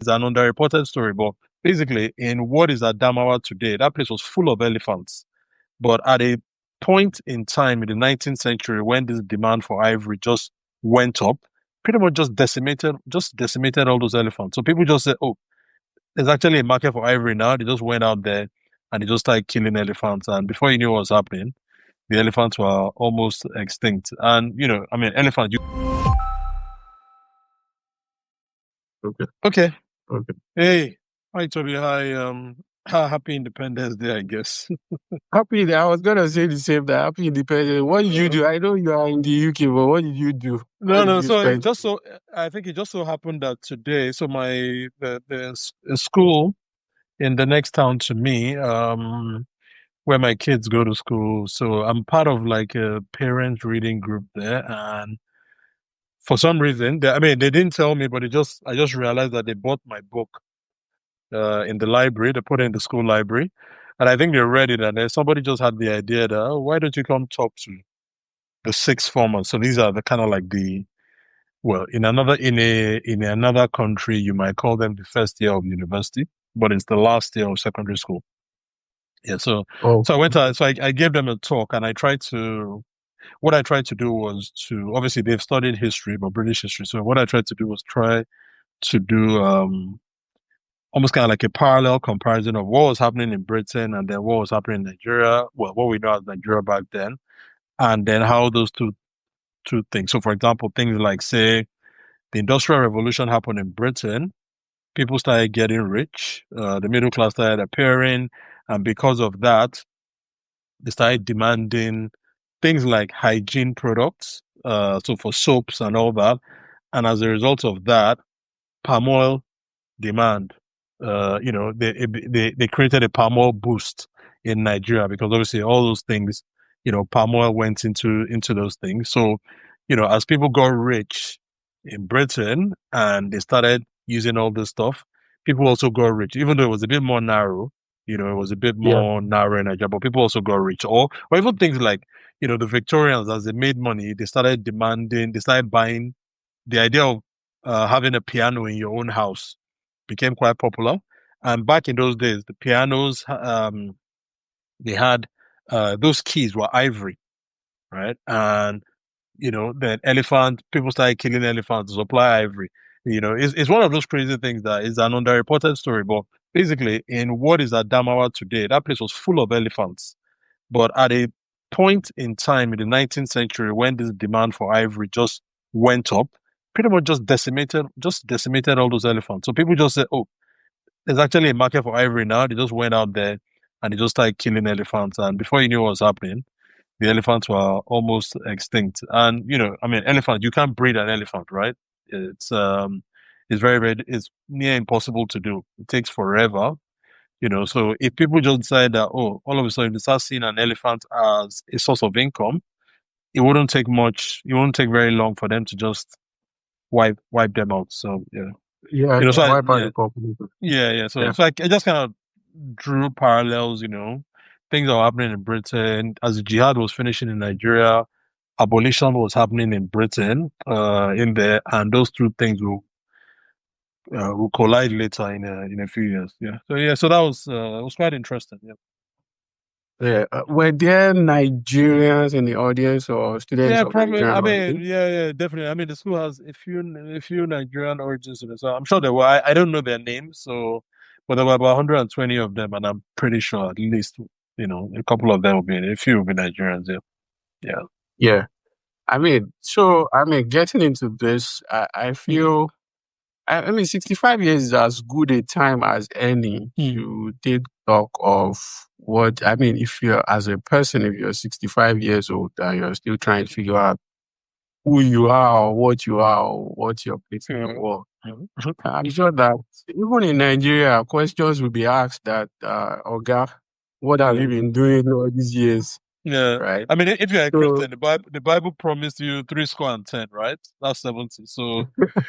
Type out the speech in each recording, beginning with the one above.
It's an underreported story, but basically, in what is Adamawa today, that place was full of elephants. But at a point in time in the 19th century, when this demand for ivory just went up, pretty much just decimated all those elephants. So people just said, "Oh, there's actually a market for ivory now." They just went out there and they just started killing elephants. And before you knew what was happening, the elephants were almost extinct. And I mean, elephant. Okay. Okay. Okay. Hey, hi Toby. Hi. Happy Independence Day, I guess. Happy. I was gonna say the same. That happy independence. What did you do? I know you are in the UK, but what did you do? No, What did no. you So spend? I think it just so happened that today, so the school in the next town to me, where my kids go to school. So I'm part of like a parent reading group there, and for some reason, I mean, they didn't tell me, but I just realized that they bought my book in the library. They put it in the school library, and I think they read it, and then somebody just had the idea that, oh, why don't you come talk to the sixth formers? So these are the kind of like the well, in another country, you might call them the first year of university, but it's the last year of secondary school. Yeah, Oh, so I went to, so I gave them a talk, and what I tried to do was to, obviously they've studied history, but British history. So what I tried to do was try to do almost kind of like a parallel comparison of what was happening in Britain and then what was happening in Nigeria. Well, what we know as Nigeria back then, and then how those two things. So, for example, things like say the Industrial Revolution happened in Britain. People started getting rich. The middle class started appearing, and because of that, they started demanding things like hygiene products. So for soaps and all that, and as a result of that, palm oil demand. They created a palm oil boost in Nigeria because obviously all those things, palm oil went into those things. So, as people got rich in Britain and they started using all this stuff, people also got rich, even though it was a bit more narrow. It was a bit yeah. more narrow in Nigeria, but people also got rich. Or even things like, the Victorians, as they made money, they started buying the idea of having a piano in your own house became quite popular. And back in those days, the pianos, they had those keys were ivory, right? And then people started killing elephants to supply ivory. It's one of those crazy things that is an underreported story. But basically, in what is Adamawa today, that place was full of elephants. But at a point in time in the 19th century, when this demand for ivory just went up, pretty much just decimated all those elephants. So people just said, "Oh, there's actually a market for ivory now." They just went out there and they just started killing elephants. And before you knew what was happening, the elephants were almost extinct. And I mean, elephant, you can't breed an elephant, right? It's very, very, it's near impossible to do. It takes forever. So if people just decide that, oh, all of a sudden they start seeing an elephant as a source of income, it wouldn't take much. It wouldn't take very long for them to just wipe them out. So yeah, Yeah. so Wipe out yeah, the population. yeah. So Yeah. it's like I just kind of drew parallels. Things that were happening in Britain as the jihad was finishing in Nigeria. Abolition was happening in Britain, in there, and those two things will collide later in a few years. Yeah. So yeah. So that was it was quite interesting. Yeah. Yeah. Were there Nigerians in the audience or students Yeah, of probably. Nigerian I mean, origin? yeah, definitely. I mean, the school has a few Nigerian origins in it, so I'm sure there were. I don't know their names, so but there were about 120 of them, and I'm pretty sure at least a couple of them will be a few will be Nigerians. Yeah, yeah. Yeah. Getting into this, I feel, 65 years is as good a time as any Mm. to take stock of what, if you're, as a person, if you're 65 years old and you're still trying to figure out who you are or what your place in the world. I'm sure that even in Nigeria, questions will be asked that, Oga, what have you been doing all these years, Yeah. right? I mean, if you're a So, Christian, the Bible promised you three score and 10, right? That's 70. So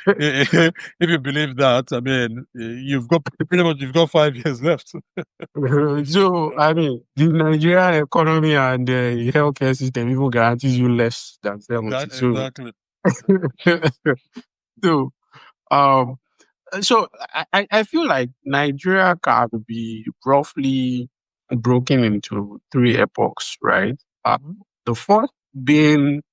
if you believe that, I mean, you've got 5 years left. the Nigerian economy and the healthcare system even guarantees you less than 70. Exactly. So, um, So I feel like Nigeria can be roughly broken into three epochs, right? The first being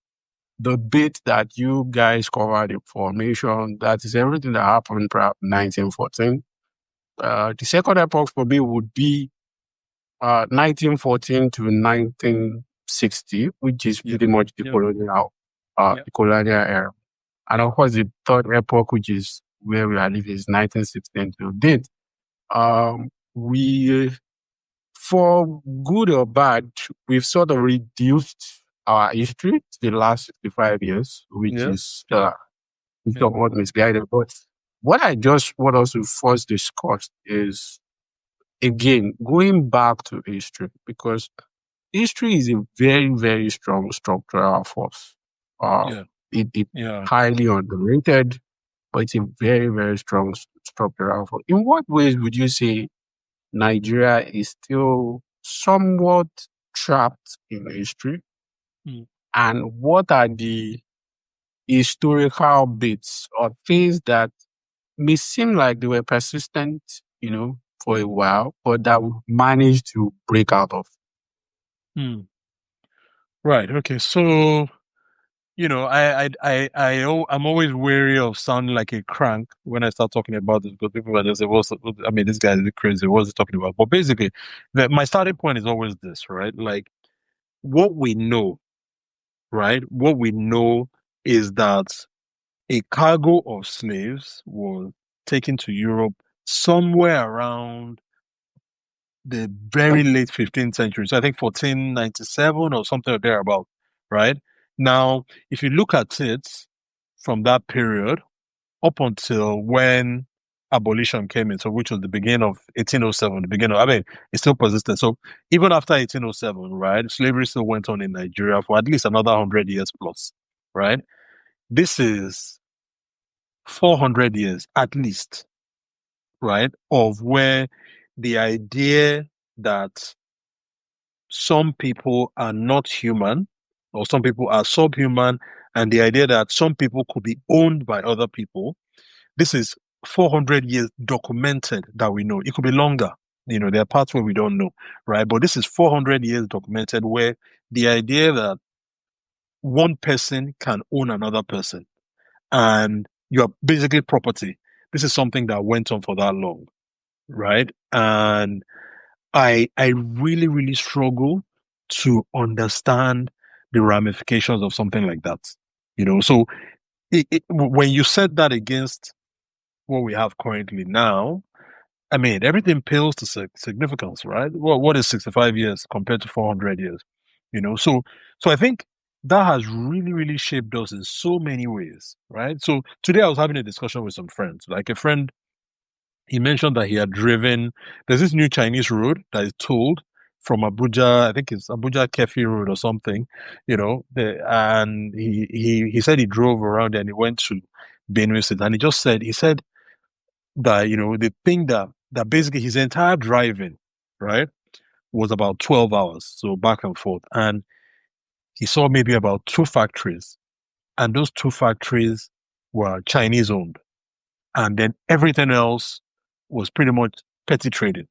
the bit that you guys covered in formation, that is everything that happened prior to 1914. The second epoch for me would be 1914 to 1960, which is Yeah. pretty much Yeah. Yeah. the colonial era. And of course, the third epoch, which is where we are living, is 1916 to date. We, for good or bad, we've sort of reduced our history to the last 65 years, which Yeah. is Yeah. somewhat misguided. But what I just want us to first discuss is, again, going back to history, because history is a very, very strong structural force. Uh, Yeah. it Yeah. highly underrated, but it's a very, very strong structural force. In what ways would you say Nigeria is still somewhat trapped in history? Mm. And what are the historical bits or things that may seem like they were persistent, for a while, but that we managed to break out of? Mm. Right. Okay. So, I'm always wary of sounding like a crank when I start talking about this because people are just say, I mean, this guy is crazy. What's he talking about? But basically, my starting point is always this, right? Like what we know, right? What we know is that a cargo of slaves was taken to Europe somewhere around the very late 15th century. So I think 1497 or something or thereabout, right? Now, if you look at it from that period up until when abolition came in, so which was the beginning of 1807, I mean, it still persisted. So even after 1807, right, slavery still went on in Nigeria for at least another 100 years plus, right? This is 400 years at least, right, of where the idea that some people are not human or some people are subhuman, and the idea that some people could be owned by other people. This is 400 years documented that we know. It could be longer. There are parts where we don't know, right? But this is 400 years documented where the idea that one person can own another person and you're basically property. This is something that went on for that long, right? And I really, really struggle to understand the ramifications of something like that. So when you set that against what we have currently now, I mean, everything pales to significance, right? Well, what is 65 years compared to 400 years? So I think that has really, really shaped us in so many ways, right? So today I was having a discussion with some friends, like a friend he mentioned that he had driven. There's this new Chinese road that is tolled from Abuja. I think it's Abuja Kefi Road or something. And he said he drove around and he went to Benue State, and he said that the thing that basically his entire driving, right, was about 12 hours, so back and forth, and he saw maybe about two factories, and those two factories were Chinese owned, and then everything else was pretty much petty trading.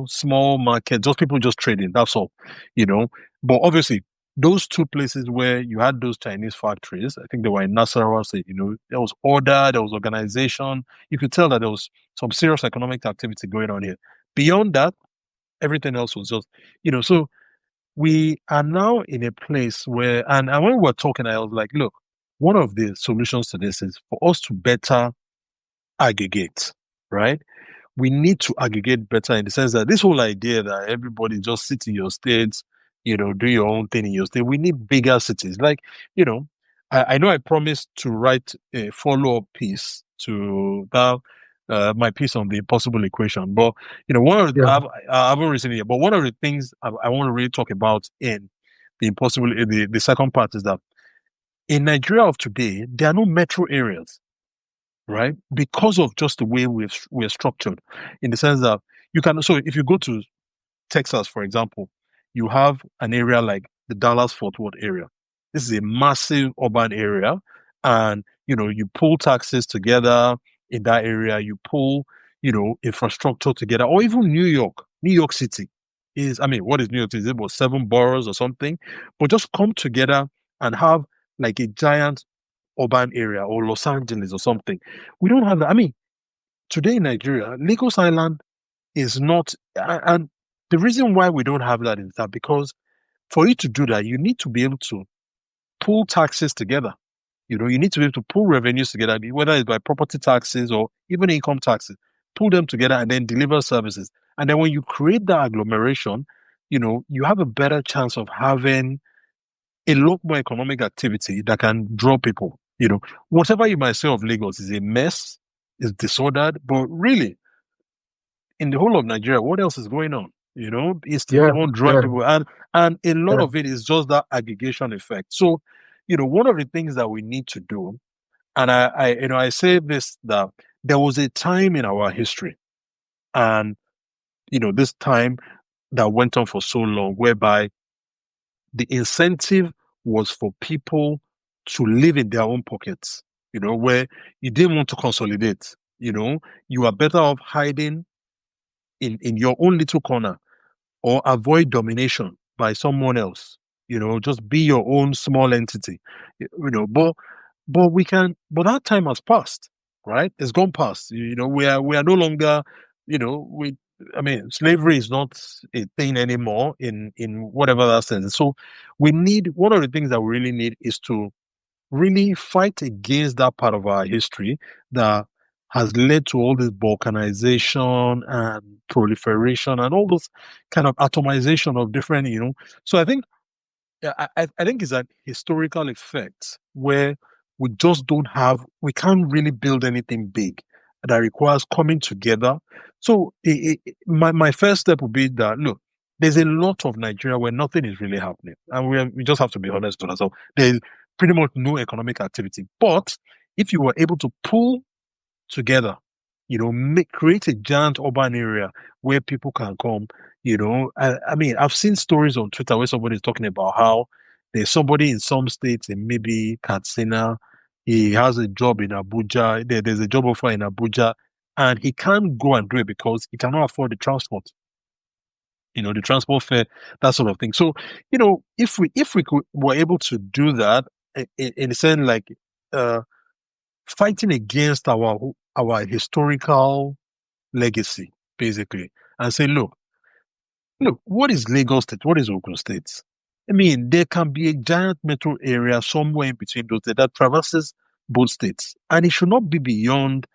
Small market, just people just trading. That's all, you know. But obviously, those two places where you had those Chinese factories, I think they were in Nasarawa State, there was order, there was organization. You could tell that there was some serious economic activity going on here. Beyond that, everything else was just, so we are now in a place where, and when we were talking, I was like, look, one of the solutions to this is for us to better aggregate, right? We need to aggregate better in the sense that this whole idea that everybody just sits in your states, do your own thing in your state. We need bigger cities. Like, I know I promised to write a follow-up piece to that, my piece on the impossible equation. But, one of the, Yeah. I haven't recently yet, but one of the things I want to really talk about in the impossible, the second part is that in Nigeria of today, there are no metro areas, right? Because of just the way we're structured, in the sense that so if you go to Texas, for example, you have an area like the Dallas Fort Worth area. This is a massive urban area, and you pull taxes together. in that area, you pull, infrastructure together, or even New York City is, I mean, what is New York City? Is it about seven boroughs or something? But just come together and have like a giant urban area or Los Angeles or something. We don't have that. I mean, today in Nigeria, Lagos Island is not, and the reason why we don't have that is that because for you to do that, you need to be able to pull taxes together. You need to be able to pull revenues together, whether it's by property taxes or even income taxes, pull them together and then deliver services. And then when you create that agglomeration, you have a better chance of having a lot more economic activity that can draw people. Whatever you might say of Lagos is a mess, is disordered, but really, in the whole of Nigeria, what else is going on? It's still Yeah, the one drawing yeah, people, and a lot yeah. of it is just that aggregation effect. So, one of the things that we need to do, and I say this, that there was a time in our history, and this time that went on for so long, whereby the incentive was for people to live in their own pockets. Where you didn't want to consolidate. You are better off hiding in your own little corner or avoid domination by someone else. Just be your own small entity. But that time has passed, right? It's gone past. We are no longer, we I mean, slavery is not a thing anymore in whatever that sense. So we need, one of the things that we really need is to really fight against that part of our history that has led to all this balkanization and proliferation and all those kind of atomization of different. So I think, yeah, I think it's an historical effect where we can't really build anything big that requires coming together. So my first step would be that, look, there's a lot of Nigeria where nothing is really happening. And we just have to be honest with ourselves. There's pretty much no economic activity. But if you were able to pull together, create a giant urban area where people can come. I mean, I've seen stories on Twitter where somebody is talking about how there's somebody in some states, in maybe Katsina, he has a job in Abuja, there's a job offer in Abuja, and he can't go and do it because he cannot afford the transport. The transport fare, that sort of thing. So, were able to do that in a sense, like uh fighting against our historical legacy, basically, and say, look, what is Lagos State? What is Ogun State? I mean, there can be a giant metro area somewhere in between those that traverses both states, and it should not be beyond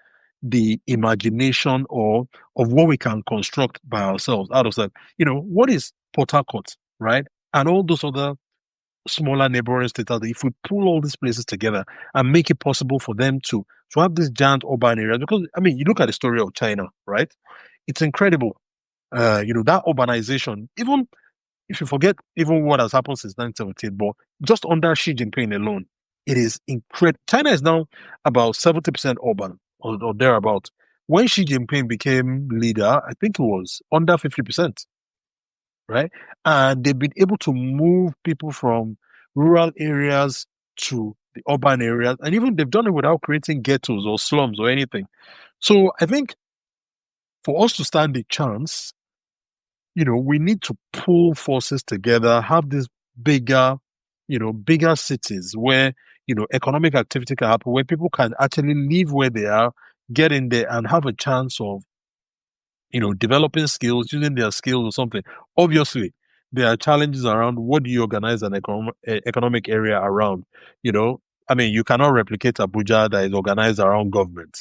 the imagination or of what we can construct by ourselves out of that. What is Port Harcourt, right? And all those other smaller neighboring states out there, if we pull all these places together and make it possible for them to have these giant urban areas, because I mean, you look at the story of China, right? It's incredible. That urbanization, even if you forget even what has happened since 1917, but just under Xi Jinping alone, it is incredible. China is now about 70% urban or thereabout. When Xi Jinping became leader, I think it was under 50%, right? And they've been able to move people from rural areas to the urban areas, and even they've done it without creating ghettos or slums or anything. So I think for us to stand a chance, we need to pull forces together, have these bigger, bigger cities where, economic activity can happen, where people can actually live where they are, get in there and have a chance of developing skills, using their skills or something. Obviously, there are challenges around what do you organize an economic area around. You know, I mean, you cannot replicate Abuja that is organized around government,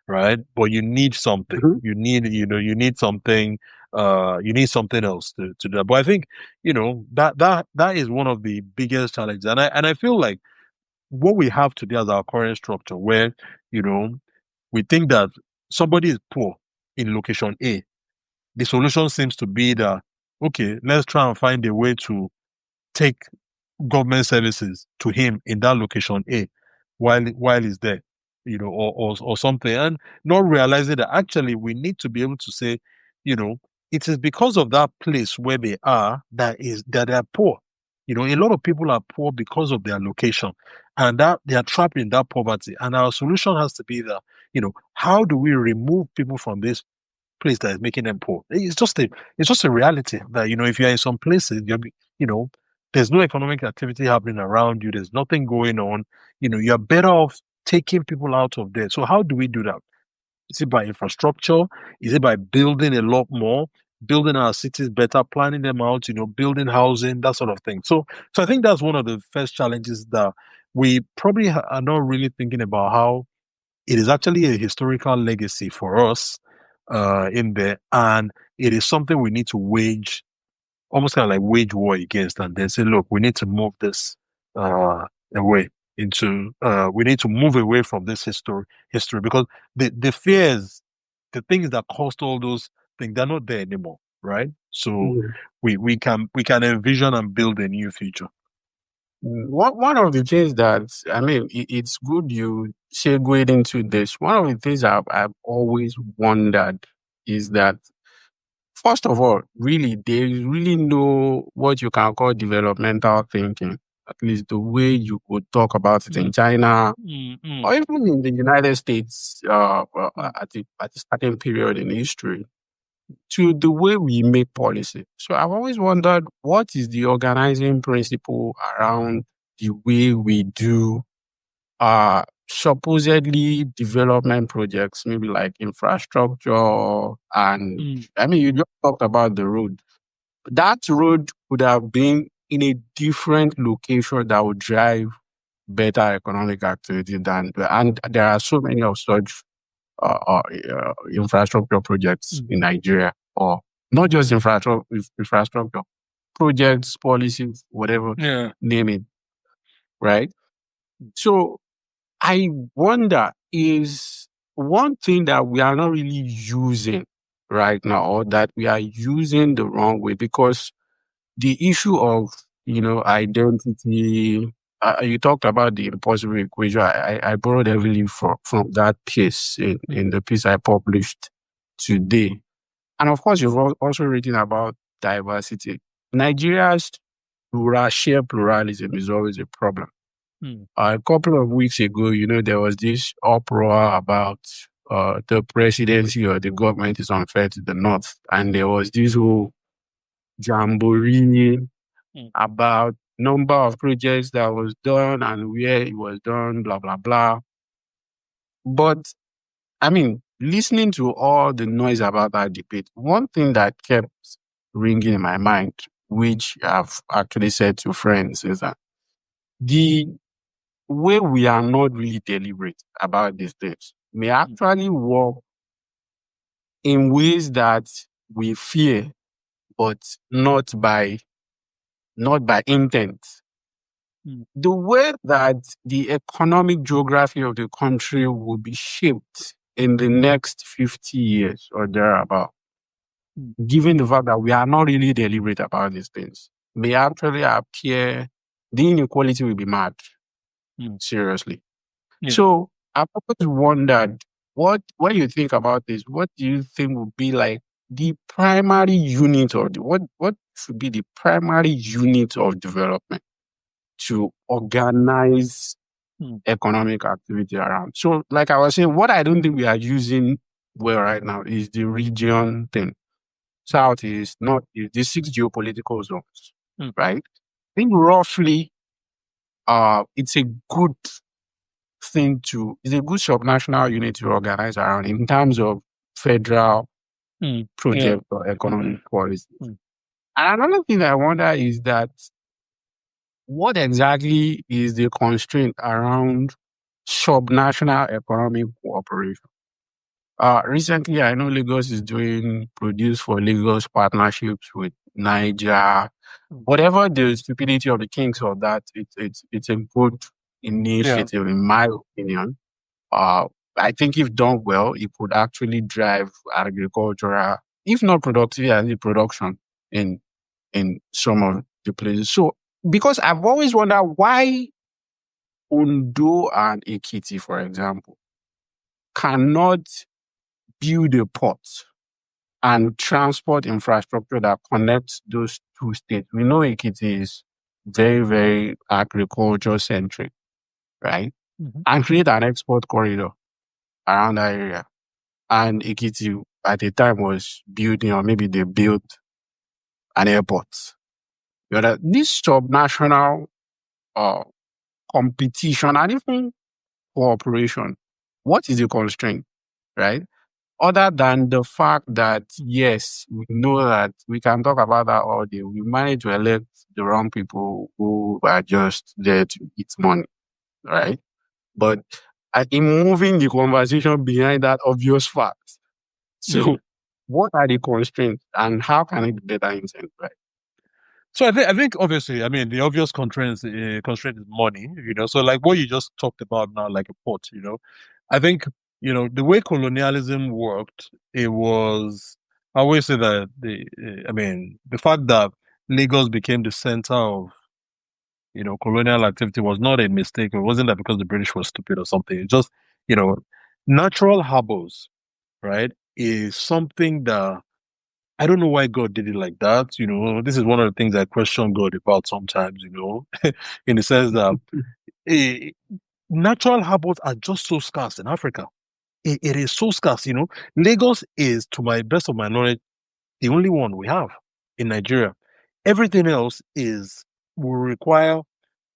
right? But you need something. Mhm. You need something else to do that. But I think, that is one of the biggest challenges. And I feel like what we have today as our current structure, where, you know, we think that somebody is poor in location A, the solution seems to be that, okay, let's try and find a way to take government services to him in that location A while he's there, or something, and not realizing that actually we need to be able to say, you know, it is because of that place where they are that they are poor. A lot of people are poor because of their location, and that they are trapped in that poverty. And our solution has to be that, how do we remove people from this place that is making them poor? It's just a reality that, if you're in some places, you know, there's no economic activity happening around you. There's nothing going on. You're better off taking people out of there. So how do we do that? Is it by infrastructure? Is it by building a lot more, building our cities better, planning them out, building housing, that sort of thing. So I think that's one of the first challenges that we probably are not really thinking about, how it is actually a historical legacy for us in there, and it is something we need to wage, almost kind of like wage war against, and then say, look, we need to move this uh, away we need to move away from this history, because the fears, the things that caused all those things, they're not there anymore, right? So Mm. we can envision and build a new future. One of the things that, I mean, it's good you segued into this. One of the things I've always wondered is that, first of all, really, there is really no what you can call developmental thinking, at least the way you would talk about it in China or even in the United States at a certain period in history, to the way we make policy. So I've always wondered, what is the organizing principle around the way we do supposedly development projects, maybe like infrastructure. And I mean, you just talked about the road. That road could have been in a different location that would drive better economic activity and there are so many of such infrastructure projects in Nigeria, or not just infrastructure projects, policies, whatever, name it, right? So I wonder, is one thing that we are not really using right now, or that we are using the wrong way, because the issue of, identity, you talked about the impossible equation. I borrowed heavily from that piece in the piece I published today. And of course, you've also written about diversity. Nigeria's sheer pluralism is always a problem. A couple of weeks ago, there was this uproar about the presidency or the government is unfair to the North. And there was this whole jamboree about number of projects that was done and where it was done, blah, blah, blah. But, I mean, listening to all the noise about that debate, one thing that kept ringing in my mind, which I've actually said to friends, is that the way we are not really deliberate about these things may actually work in ways that we fear, but not by intent. The way that the economic geography of the country will be shaped in the next 50 years or thereabout, given the fact that we are not really deliberate about these things, may actually appear, the inequality will be mad. Seriously. Yeah. So I've always wondered, when you think about this, what do you think would be like the primary unit, or what should be the primary unit of development to organize economic activity around? So, like I was saying, what I don't think we are using well right now is the region thing. South is not the 6 geopolitical zones, right? I think roughly, it's a good it's a good subnational unit to organize around in terms of federal project or economic policy. And another thing I wonder is that, what exactly is the constraint around subnational economic cooperation? Recently, I know Lagos is doing Produce for Lagos partnerships with Niger. Whatever the stupidity of the kinks of that, it's a good initiative, in my opinion. I think if done well, it could actually drive agricultural, if not productivity, production in some of the places. So, because I've always wondered why Ondo and Ekiti, for example, cannot build a port and transport infrastructure that connects those two states. We know Ekiti is very, very agriculture centric, right? And create an export corridor around that area. And Ekiti at the time was building, or maybe they built an airport. You know, this subnational uh, competition and even cooperation, what is the constraint, right? Other than the fact that, yes, we know that we can talk about that all day. We managed to elect the wrong people who are just there to eat money, right? But in moving the conversation behind that obvious fact, so what are the constraints and how can it be better incentivized? So I think obviously, I mean, the obvious constraint is money, So like what you just talked about now, like a port. I think the way colonialism worked, it was I always say that I mean, the fact that Lagos became the center of colonial activity was not a mistake. It wasn't that because the British were stupid or something. It's just you know, natural harbors, right, is something that I don't know why God did it like that. This is one of the things I question God about sometimes, in the sense that eh, natural harbors are just so scarce in Africa. It is so scarce. Lagos is, to my best of my knowledge, the only one we have in Nigeria. Everything else will require,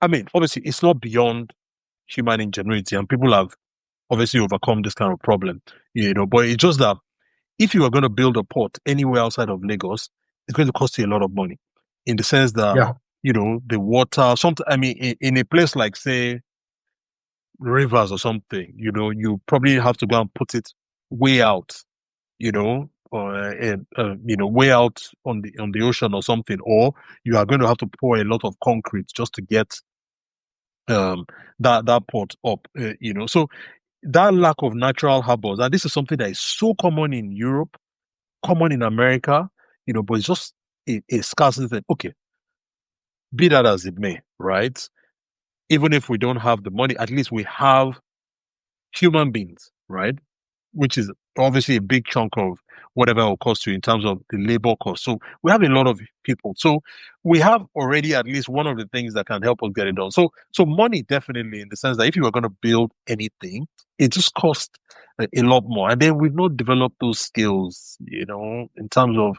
I mean, obviously, it's not beyond human ingenuity, and people have obviously overcome this kind of problem, but it's just that if you are going to build a port anywhere outside of Lagos, it's going to cost you a lot of money in the sense that, Yeah. the water, I mean, in a place like, say, rivers or something, you probably have to go and put it way out, or, way out on the ocean or something, or you are going to have to pour a lot of concrete just to get, um, that port up, So that lack of natural harbors, and this is something that is so common in Europe, common in America, but it's just a scarcity. Okay, be that as it may, right? Even if we don't have the money, at least we have human beings, right? Which is obviously a big chunk of whatever it will cost you in terms of the labor cost. So we have a lot of people. So we have already at least one of the things that can help us get it done. So money definitely, in the sense that if you are going to build anything, it just costs a lot more. And then we've not developed those skills, in terms of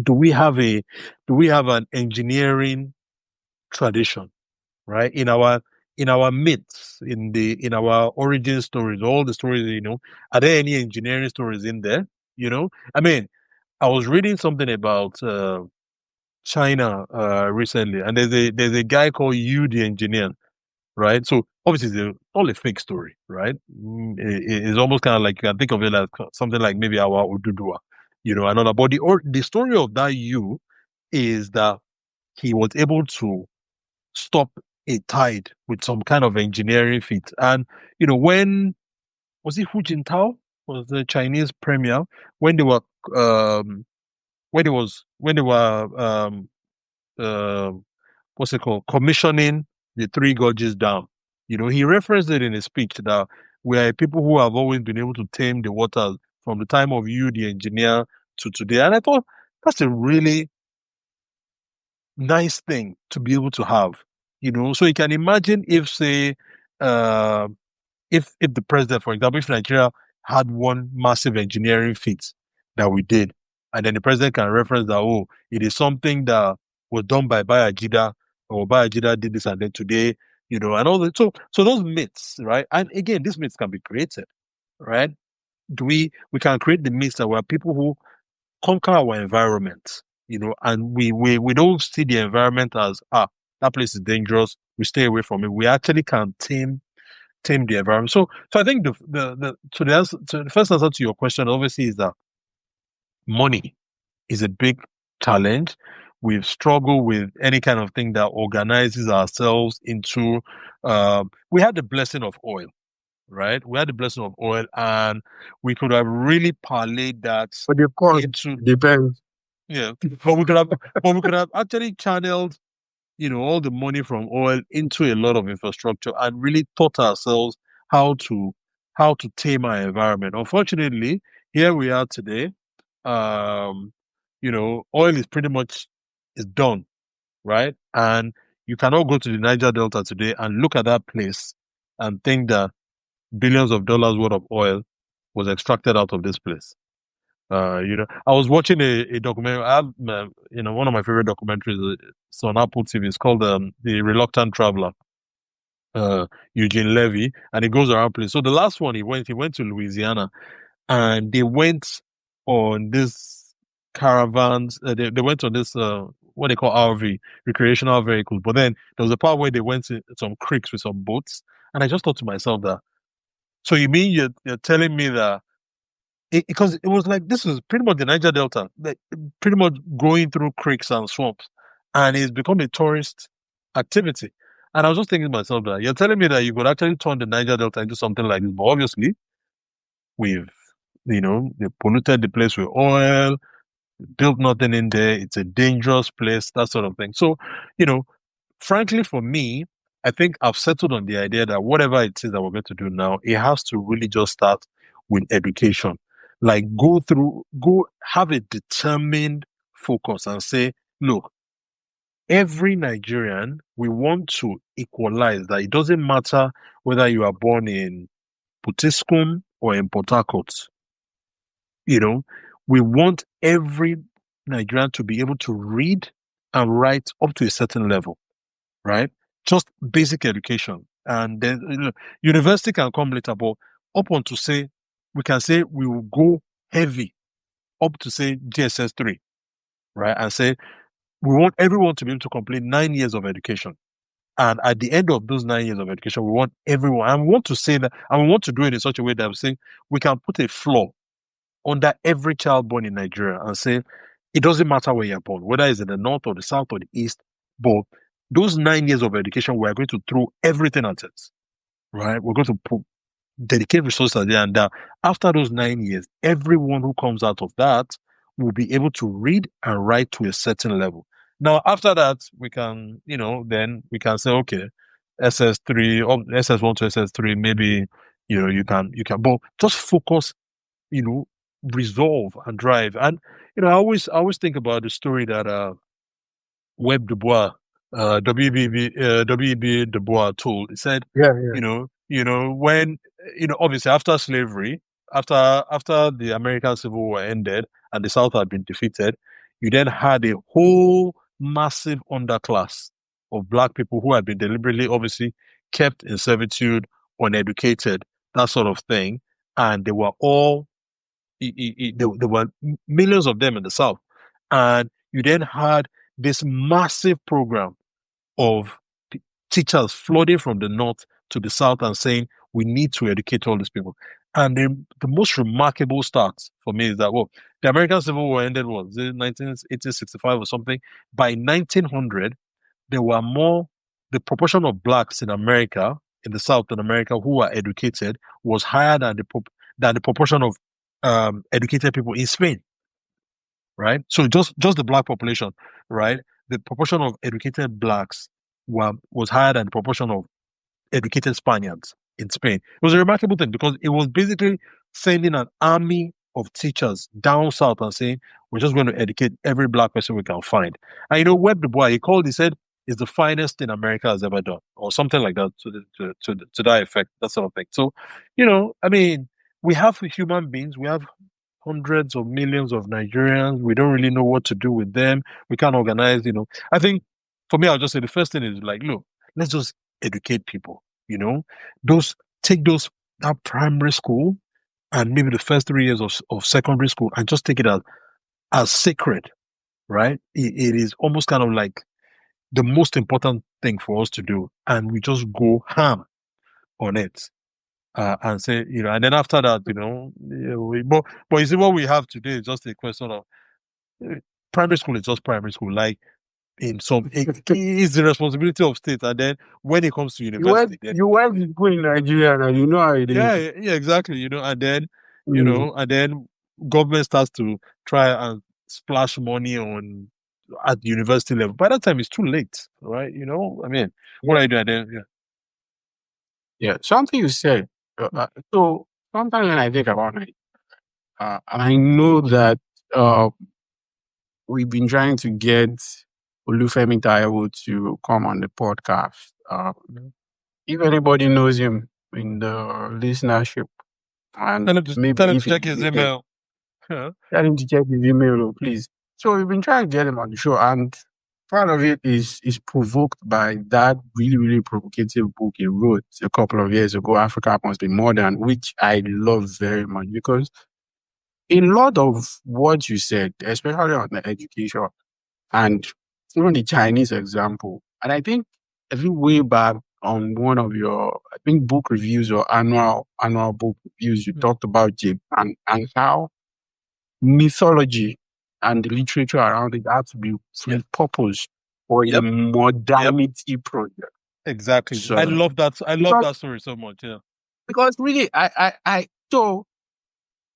do we have an engineering tradition, right? In our myths, in our origin stories, all the stories, are there any engineering stories in there? I mean, I was reading something about China recently, and there's a guy called Yu the engineer, right? So obviously it's all a fake story, right? It's almost kind of like you can think of it as something like maybe our Ududua, another. But the story of that Yu is that he was able to stop a tide with some kind of engineering feat. And when was it Hu Jintao was the Chinese premier, when they were um when they were uh, what's it called, commissioning the Three Gorges Dam. He referenced it in his speech that we are people who have always been able to tame the waters from the time of you, the engineer, to today. And I thought that's a really nice thing to be able to have. So you can imagine if, say, uh, if the president, for example, if Nigeria had one massive engineering feat that we did, and then the president can reference that, oh, it is something that was done by Bayajida, or Bayajida did this, and then today, and all that. So those myths, right? And again, these myths can be created, right? Do we can create the myths that we're people who conquer our environment, and we don't see the environment as, that place is dangerous, we stay away from it. We actually can tame the environment. So I think the first answer to your question obviously is that money is a big challenge. We've struggled with any kind of thing that organizes ourselves into. We had the blessing of oil, right? We had the blessing of oil, and we could have really parlayed that But the cost into, depends. yeah. But we could have actually channeled all the money from oil into a lot of infrastructure and really taught ourselves how to tame our environment. Unfortunately, here we are today. Um, oil is pretty much is done, right? And you cannot go to the Niger Delta today and look at that place and think that billions of dollars worth of oil was extracted out of this place. I was watching a documentary. I have, one of my favorite documentaries. It's on Apple TV. It's called The Reluctant Traveler. Eugene Levy, and he goes around place. So the last one he went to Louisiana, and they went on this caravans. They went on this what they call RV, recreational vehicles. But then there was a part where they went to some creeks with some boats, and I just thought to myself that. So you mean you're telling me that because it was like this is pretty much the Niger Delta, like, pretty much going through creeks and swamps, and it's become a tourist activity. And I was just thinking to myself that you're telling me that you could actually turn the Niger Delta into something like this, but obviously we've, they polluted the place with oil, built nothing in there. It's a dangerous place, that sort of thing. So, you know, frankly, for me, I think I've settled on the idea that whatever it is that we're going to do now, it has to really just start with education. Like go have a determined focus and say, look, every Nigerian, we want to equalize that. It doesn't matter whether you are born in Putiskum or in Port Harcourt. You know, we want every Nigerian to be able to read and write up to a certain level, right? Just basic education. And then university can come later, but up on to say, we can say we will go heavy up to say GSS 3, right? And say, we want everyone to be able to complete 9 years of education. And at the end of those 9 years of education, we want everyone, and we want to say that, and we want to do it in such a way that we say we can put a floor under every child born in Nigeria and say it doesn't matter where you're born, whether it's in the north or the south or the east, but those 9 years of education, we're going to throw everything at it, right? We're going to dedicate resources at it, and after those 9 years, everyone who comes out of that will be able to read and write to a certain level. Now, after that, we can, then we can say, okay, SS3 or SS1 to SS3, maybe, but just focus, you know, resolve and drive. And, I always think about the story that, Webb Du Bois, W.E.B. Du Bois told. He said, Yeah, yeah. When, obviously after slavery, after the American Civil War ended and the South had been defeated, you then had a whole massive underclass of black people who had been deliberately, obviously, kept in servitude, uneducated, that sort of thing. And they were all, there were millions of them in the South. And you then had this massive program of teachers flooding from the north to the south and saying, we need to educate all these people. And the most remarkable start for me is that, well, the American Civil War ended, what, 1865 or something? By 1900, there were the proportion of blacks in America, in the South in America, who were educated was higher than the proportion of educated people in Spain, right? So just the black population, right? The proportion of educated blacks was higher than the proportion of educated Spaniards in Spain. It was a remarkable thing because it was basically sending an army of teachers down south and saying, we're just going to educate every black person we can find. And Webb Du Bois, he said, is the finest thing America has ever done, or something like that to that effect, that sort of thing. So, I mean, we have human beings, we have hundreds of millions of Nigerians. We don't really know what to do with them. We can't organize, I think for me, I'll just say the first thing is like, look, let's just educate people, take that primary school and maybe the first 3 years of secondary school and just take it as sacred, right? It is almost kind of like the most important thing for us to do. And we just go ham on it. And say, and then after that, but you see, what we have today is just a question of primary school is just primary school. Like it is the responsibility of state, and then when it comes to university, you went to school in Nigeria, and you know how it is. Yeah, exactly. And then and then government starts to try and splash money on at the university level. By that time, it's too late, right? I mean, what are you doing then? Yeah. Yeah, something you said. So sometimes when I think about it, I know that we've been trying to get Olufemi Taiwo to come on the podcast. If anybody knows him in the listenership, And maybe tell him to if check he's his listening, email. Yeah. tell him to check his email, please. So we've been trying to get him on the show, and part of it is provoked by that really, really provocative book he wrote a couple of years ago, Africa Must Be Modern, which I love very much because a lot of what you said, especially on the education and even the Chinese example, and I think way back on one of your, I think book reviews or annual book reviews, you talked about Japan and how mythology and the literature around it have to be Yeah. repurposed for a Yep. modernity project. Exactly. I So love that. I love because, that story so much. Yeah. because really, so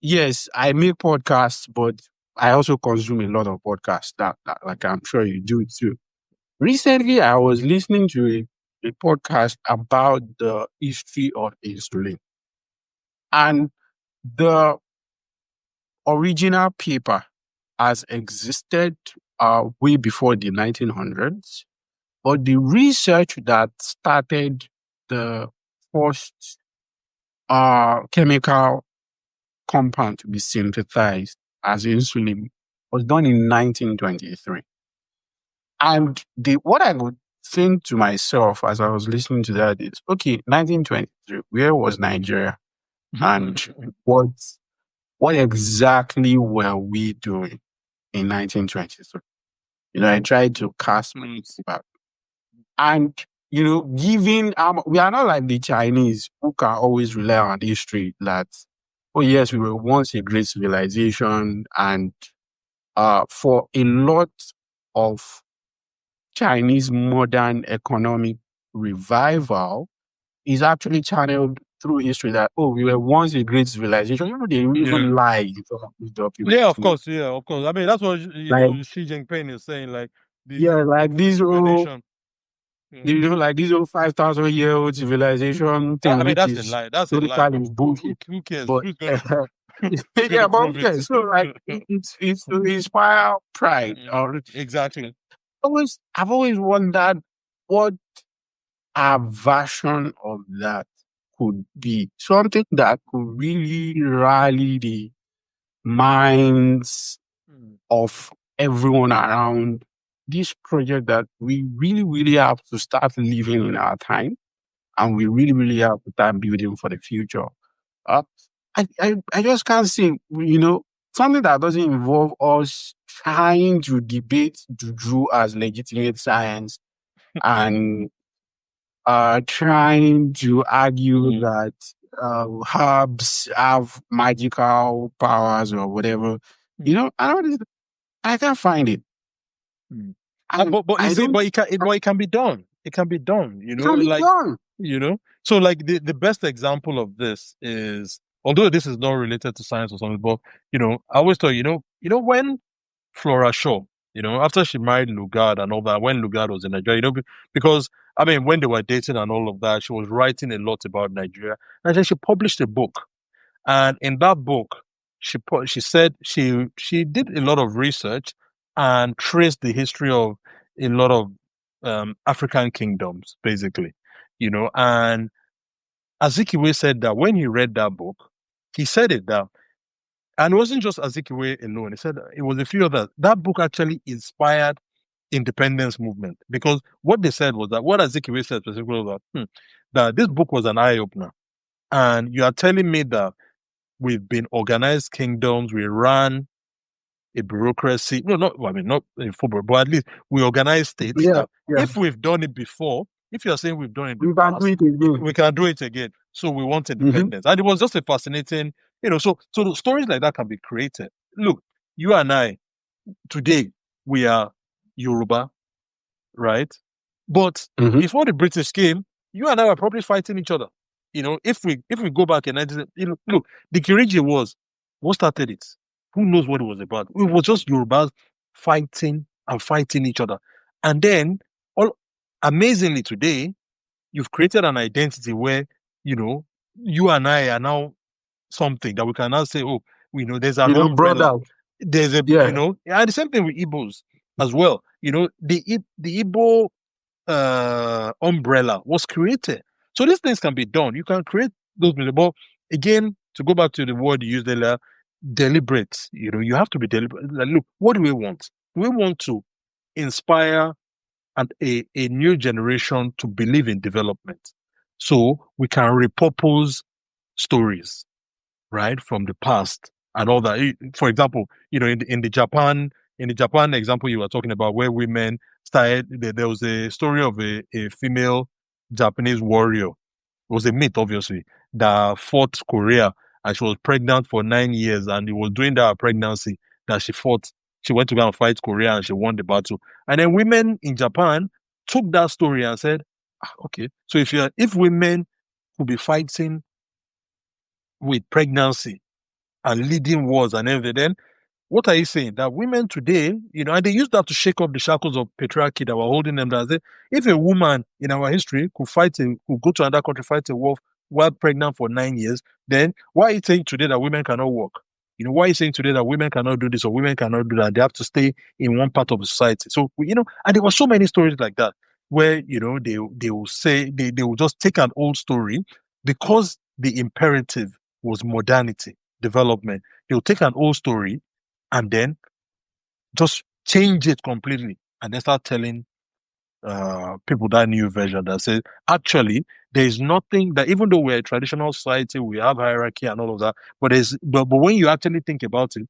yes, I make podcasts, but I also consume a lot of podcasts that like I'm sure you do too. Recently, I was listening to a podcast about the history of insulin, and the original paper has existed way before the 1900s, but the research that started the first chemical compound to be synthesized as insulin was done in 1923. And what I would think to myself as I was listening to that is, okay, 1923, where was Nigeria? And what what exactly were we doing in 1923? I tried to cast my back. And, given, we are not like the Chinese who can always rely on history that, oh yes, we were once a great civilization. And for a lot of Chinese modern economic revival is actually channeled through history that, oh, we were once a great civilization. They Yeah. even lie in front of these Yeah, documents. of course. Yeah, of course. I mean, that's what Like, Xi Jinping is saying. Like yeah, the like these old, nation. Yeah. like these old 5,000-year-old civilization I thing, mean, which that's a is lie. That's a lie. historically bullshit. Who cares? But Who's gonna who's yeah, gonna but prove it? okay, so like it's to inspire pride. Or Exactly. I've always wondered what our version of that could be. Something that could really rally the minds of everyone around this project that we really, really have to start living in our time, and we really, really have to start building for the future. Uh, I just can't see, something that doesn't involve us trying to debate juju as legitimate science and trying to argue that herbs have magical powers or whatever. I can't find it. And But you I see, don't. but it can be done. It can be done. It can be done. So like the best example of this is, although this is not related to science or something, but I always thought, when Flora Shaw, after she married Lugard and all that, when Lugard was in Nigeria, because I mean, when they were dating and all of that, she was writing a lot about Nigeria, and then she published a book, and in that book, she said she did a lot of research and traced the history of a lot of African kingdoms, basically, and Azikiwe said that when he read that book, he said it that, and it wasn't just Azikiwe alone. He said it was a few others. That book actually inspired independence movement because what they said was that what Azikiwe said specifically was that, that this book was an eye opener, and you are telling me that we've been organized kingdoms, we ran a bureaucracy. No, not well, I mean not in football, but at least we organize states. Yeah, That yeah. if we've done it before, if you're saying we've done it in the We can do past, it again. we can do it again. So we want Mm-hmm. independence, and it was just a fascinating, So the stories like that can be created. Look, you and I today we are Yoruba, right? But Mm-hmm. before the British came, you and I were probably fighting each other. If we go back in 19, look, the Kiriji was what started it. Who knows what it was about? It was just Yorubas fighting and fighting each other, and then all amazingly today, you've created an identity where you and I are now something that we can now say, oh, there's an umbrella. Brother. There's a, Yeah. and the same thing with Igbos as well. The Igbo umbrella was created. So these things can be done. You can create those, but again, to go back to the word you used earlier, deliberate. You have to be deliberate. Like, look, what do we want? We want to inspire a new generation to believe in development. So we can repurpose stories, right, from the past and all that. For example, in the Japan example you were talking about, where women started, there was a story of a female Japanese warrior. It was a myth, obviously, that fought Korea, and she was pregnant for 9 years, and it was during that pregnancy that she fought. She went to go and fight Korea, and she won the battle. And then women in Japan took that story and said, okay, so if women could be fighting with pregnancy and leading wars and everything, then what are you saying? That women today, and they use that to shake off the shackles of patriarchy that were holding them down. If a woman in our history could go to another country, fight a war while pregnant for 9 years, then why are you saying today that women cannot work? Why are you saying today that women cannot do this or women cannot do that? They have to stay in one part of the society. So, and there were so many stories like that where, they will say, they will just take an old story because the imperative was modernity, development. They'll take an old story and then just change it completely and then start telling people that new version that says, actually, there is nothing that, even though we're a traditional society, we have hierarchy and all of that, but when you actually think about it,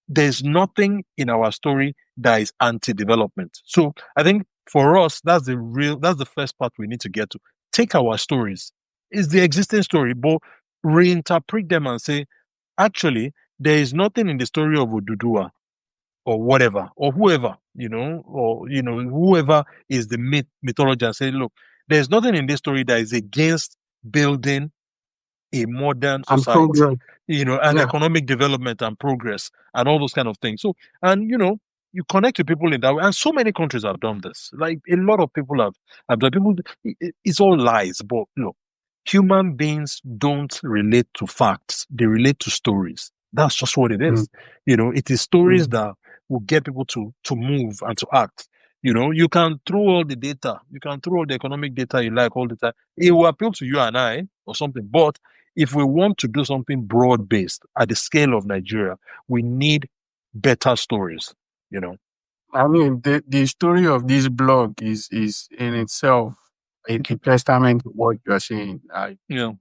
there's nothing in our story that is anti-development. So I think for us, that's the first part we need to get to. Take our stories. It's the existing story, but reinterpret them and say, actually, there is nothing in the story of Oduduwa or whatever, or whoever, whoever is the mythology, and say, look, there's nothing in this story that is against building a modern And society, progress. and Yeah. economic development and progress and all those kind of things. So, and you connect with people in that way. And so many countries have done this. Like a lot of people have done. It's all lies, but look, human beings don't relate to facts. They relate to stories. That's just what it Mm, is. It is stories mm. that will get people to move and to act. You can throw all the data, you can throw all the economic data you like all the time. It will appeal to you and I or something. But if we want to do something broad based at the scale of Nigeria, we need better stories, you know. I mean, the story of this blog is in itself a testament to what you're saying. Yeah.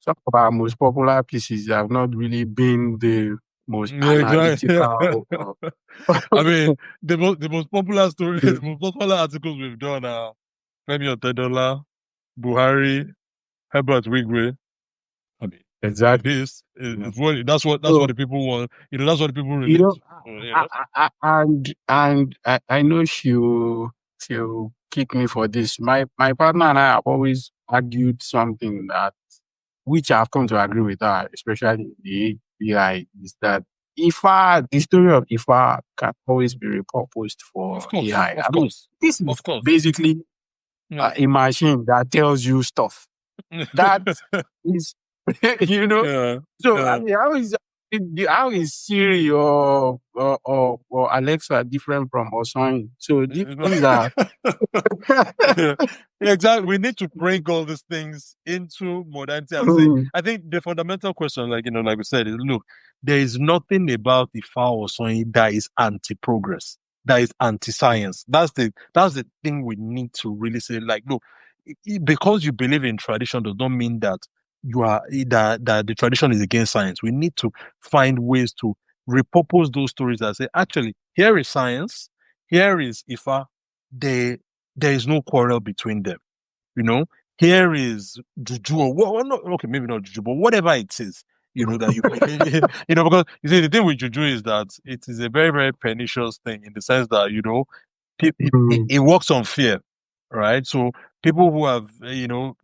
Some of our most popular pieces have not really been the most Yeah, exactly. analytical. I mean, the most popular story, the The- most popular articles we've done are Femi Otedola, Buhari, Herbert Wigwe. I mean, it exactly. is. You know. It's what that's what So the people want. That's what the people you relate know, to. You know. and I know she'll kick me for this. My partner and I have always argued something that which I've come to agree with her, especially the AI, is that the story of Ifa can always be repurposed Of for course, AI. I of mean, course, this of is course. basically Yeah. a machine that tells you stuff. That is, you know. Yeah. So I Yeah. mean, how is Siri or Alexa different from Osoni? So these are. Yeah, exactly. We need to bring all these things into modernity and say, Mm, I think the fundamental question, like we said, is look, there is nothing about the file or something that is anti-progress, that is anti-science. That's the thing we need to really say. Like, look, because you believe in tradition does not mean that that the tradition is against science. We need to find ways to repurpose those stories that say, actually, here is science, here is Ifa, they there is no quarrel between them. You know, here is juju or not, okay, maybe not juju, but whatever it is, that you, because you see, the thing with juju is that it is a very, very pernicious thing in the sense that, mm, it works on fear, right? So people who have,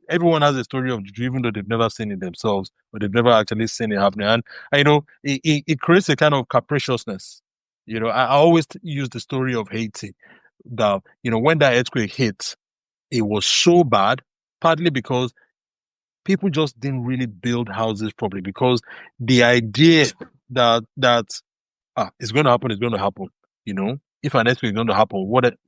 everyone has a story of juju, even though they've never seen it themselves, or they've never actually seen it happening. And it creates a kind of capriciousness. I always use the story of Haiti that, when that earthquake hit, it was so bad, partly because people just didn't really build houses properly because the idea that it's going to happen is going to happen. If an earthquake is going to happen,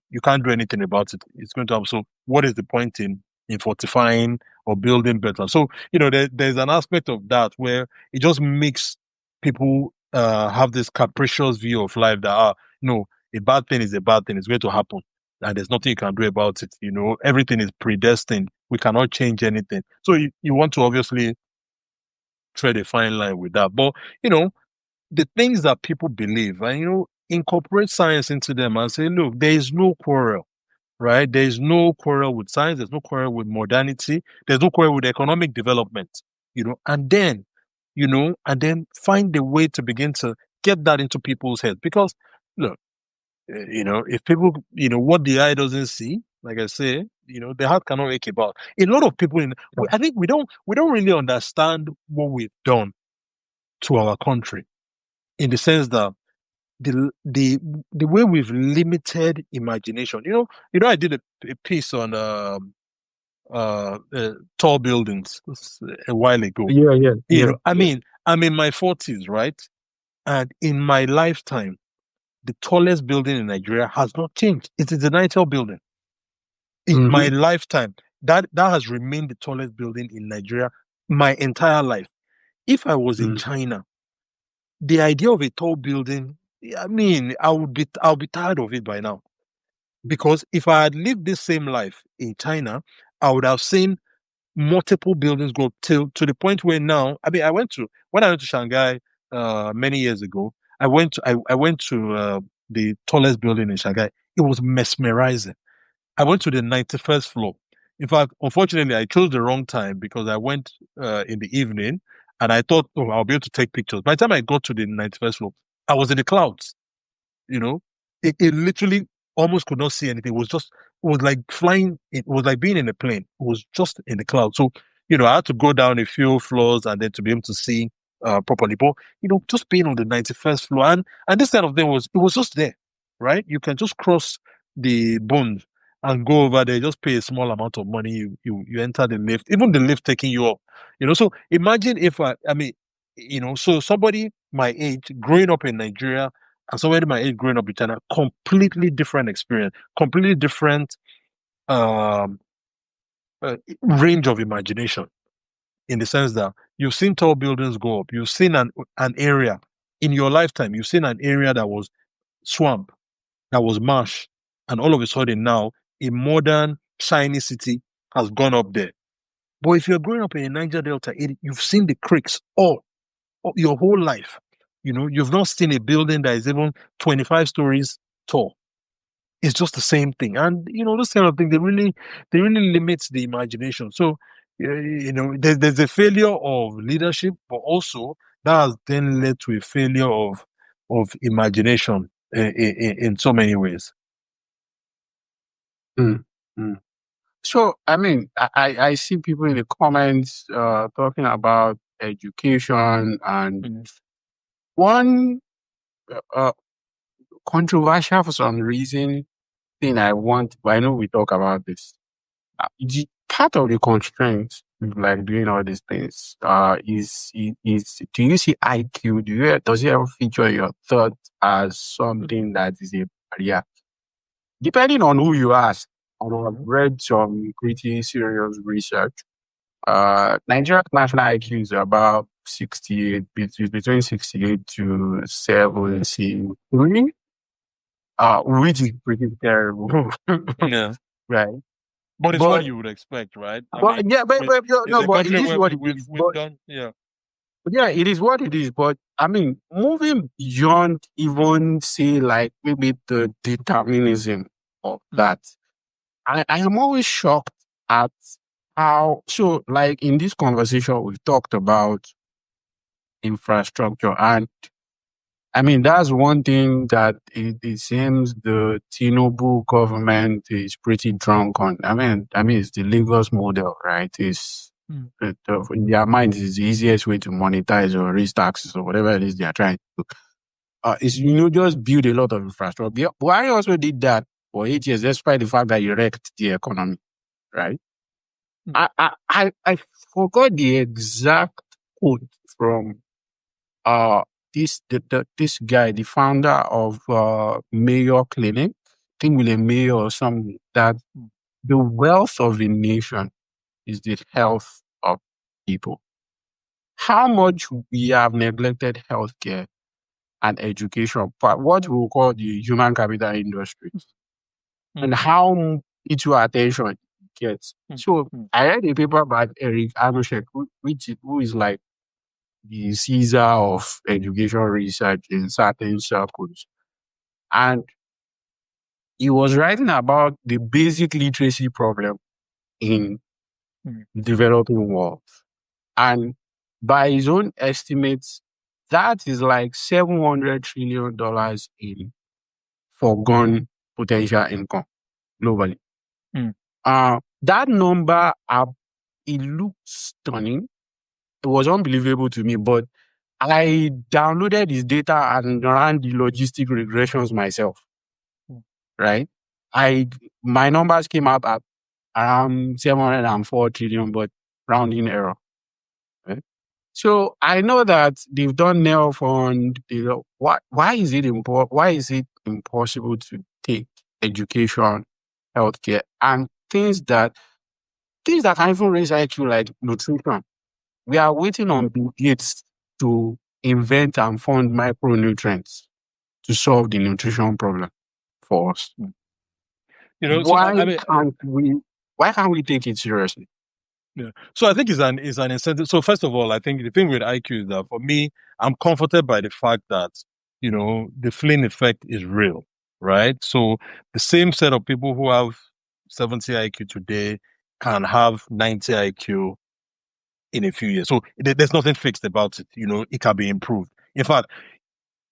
you can't do anything about it. It's going to happen. So what is the point in in fortifying or building better. So, there's an aspect of that where it just makes people have this capricious view of life that, no, a bad thing is a bad thing. It's going to happen. And there's nothing you can do about it. Everything is predestined. We cannot change anything. So you want to obviously tread a fine line with that. But, the things that people believe and, incorporate science into them and say, look, there is no quarrel, right? There is no quarrel with science. There's no quarrel with modernity. There's no quarrel with economic development, and then find a way to begin to get that into people's heads. Because look, if people, what the eye doesn't see, like I say, the heart cannot make about. A lot of people I think we don't really understand what we've done to our country, in the sense that the way we've limited imagination. I did a piece on tall buildings a while ago. Yeah. I mean, I'm in my 40s, right? And in my lifetime, the tallest building in Nigeria has not changed. It is the Nitel building. In my lifetime, that has remained the tallest building in Nigeria my entire life. If I was in China, the idea of a tall building, I mean, I'll be tired of it by now. Because if I had lived this same life in China, I would have seen multiple buildings go to the point where now, when I went to Shanghai many years ago, I went to the tallest building in Shanghai. It was mesmerizing. I went to the 91st floor. In fact, unfortunately, I chose the wrong time because I went in the evening and I thought, oh, I'll be able to take pictures. By the time I got to the 91st floor, I was in the clouds. It literally almost could not see anything. It was like flying. It was like being in a plane. It was just in the cloud. So, I had to go down a few floors and then to be able to see properly. But, just being on the 91st floor and this kind of thing it was just there, right? You can just cross the bund and go over there, just pay a small amount of money. You enter the lift, even the lift taking you up, so imagine if so somebody my age growing up in Nigeria and somebody my age growing up in China, completely different experience, completely different range of imagination, in the sense that you've seen tall buildings go up. You've seen an area in your lifetime. You've seen an area that was swamp, that was marsh, and all of a sudden now a modern shiny city has gone up there. But if you're growing up in the Niger Delta, you've seen the creeks all your whole life. You've not seen a building that is even 25 stories tall. It's just the same thing. And, this kind of thing, they really limit the imagination. So, there's a failure of leadership, but also that has then led to a failure of imagination in so many ways. So, I mean, I see people in the comments talking about education, and one controversial for some reason thing I know we talk about this. Part of the constraints, like doing all these things, is do you see IQ? Does it ever feature your thought as something that is a barrier? Depending on who you ask, I've read some pretty serious research. Nigeria's national IQ is about 68, between 68 to 73, which is pretty terrible. Yeah. Right. But it's what you would expect, right? But it is what it is. Yeah, it is what it is. But I mean, moving beyond even say like maybe the determinism of that, I am always shocked at how, so like in this conversation, we've talked about infrastructure, and I mean, that's one thing that it seems the Tinubu government is pretty drunk on. I mean, it's the Lagos model, right? It's in their minds, it's the easiest way to monetize or raise taxes or whatever it is they are trying to do. It's, just build a lot of infrastructure. Buhari also did that for 8 years, despite the fact that he wrecked the economy, right? I forgot the exact quote from this guy, the founder of Mayo Clinic, I think William Mayo or something, that the wealth of a nation is the health of people. How much we have neglected healthcare and education, what we call the human capital industries, and how little attention it gets. So I read a paper by Eric Anushek, who is like the Caesar of education research in certain circles. And he was writing about the basic literacy problem in developing world. And by his own estimates, that is like $700 trillion in foregone potential income globally. That number, it looked stunning. It was unbelievable to me, but I downloaded his data and ran the logistic regressions myself. Right? My numbers came up at around 704 trillion, but rounding error. Right? So I know that they've done Neo Fund. Why is it impossible to take education, healthcare, and things that can even raise IQ like nutrition? We are waiting on Bill Gates to invent and fund micronutrients to solve the nutrition problem for us. Why can't we take it seriously? Yeah. So I think it's an incentive. So first of all, I think the thing with IQ is that for me, I'm comforted by the fact that, the Flynn effect is real, right? So the same set of people who have 70 IQ today can have 90 IQ in a few years. So there's nothing fixed about it. It can be improved. In fact,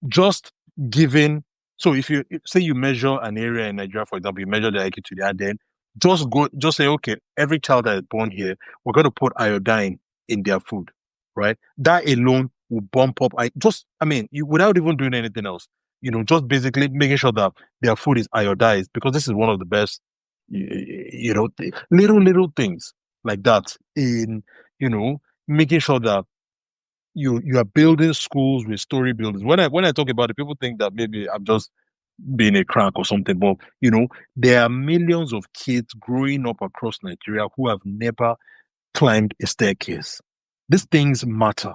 just giving, so if you say you measure an area in Nigeria, for example, you measure the IQ today, and then just say, okay, every child that is born here, we're going to put iodine in their food, right? That alone will bump up. Without even doing anything else, just basically making sure that their food is iodized, because this is one of the best, little things like that in, making sure that you are building schools with story buildings. When I talk about it, people think that maybe I'm just being a crank or something, but there are millions of kids growing up across Nigeria who have never climbed a staircase. These things matter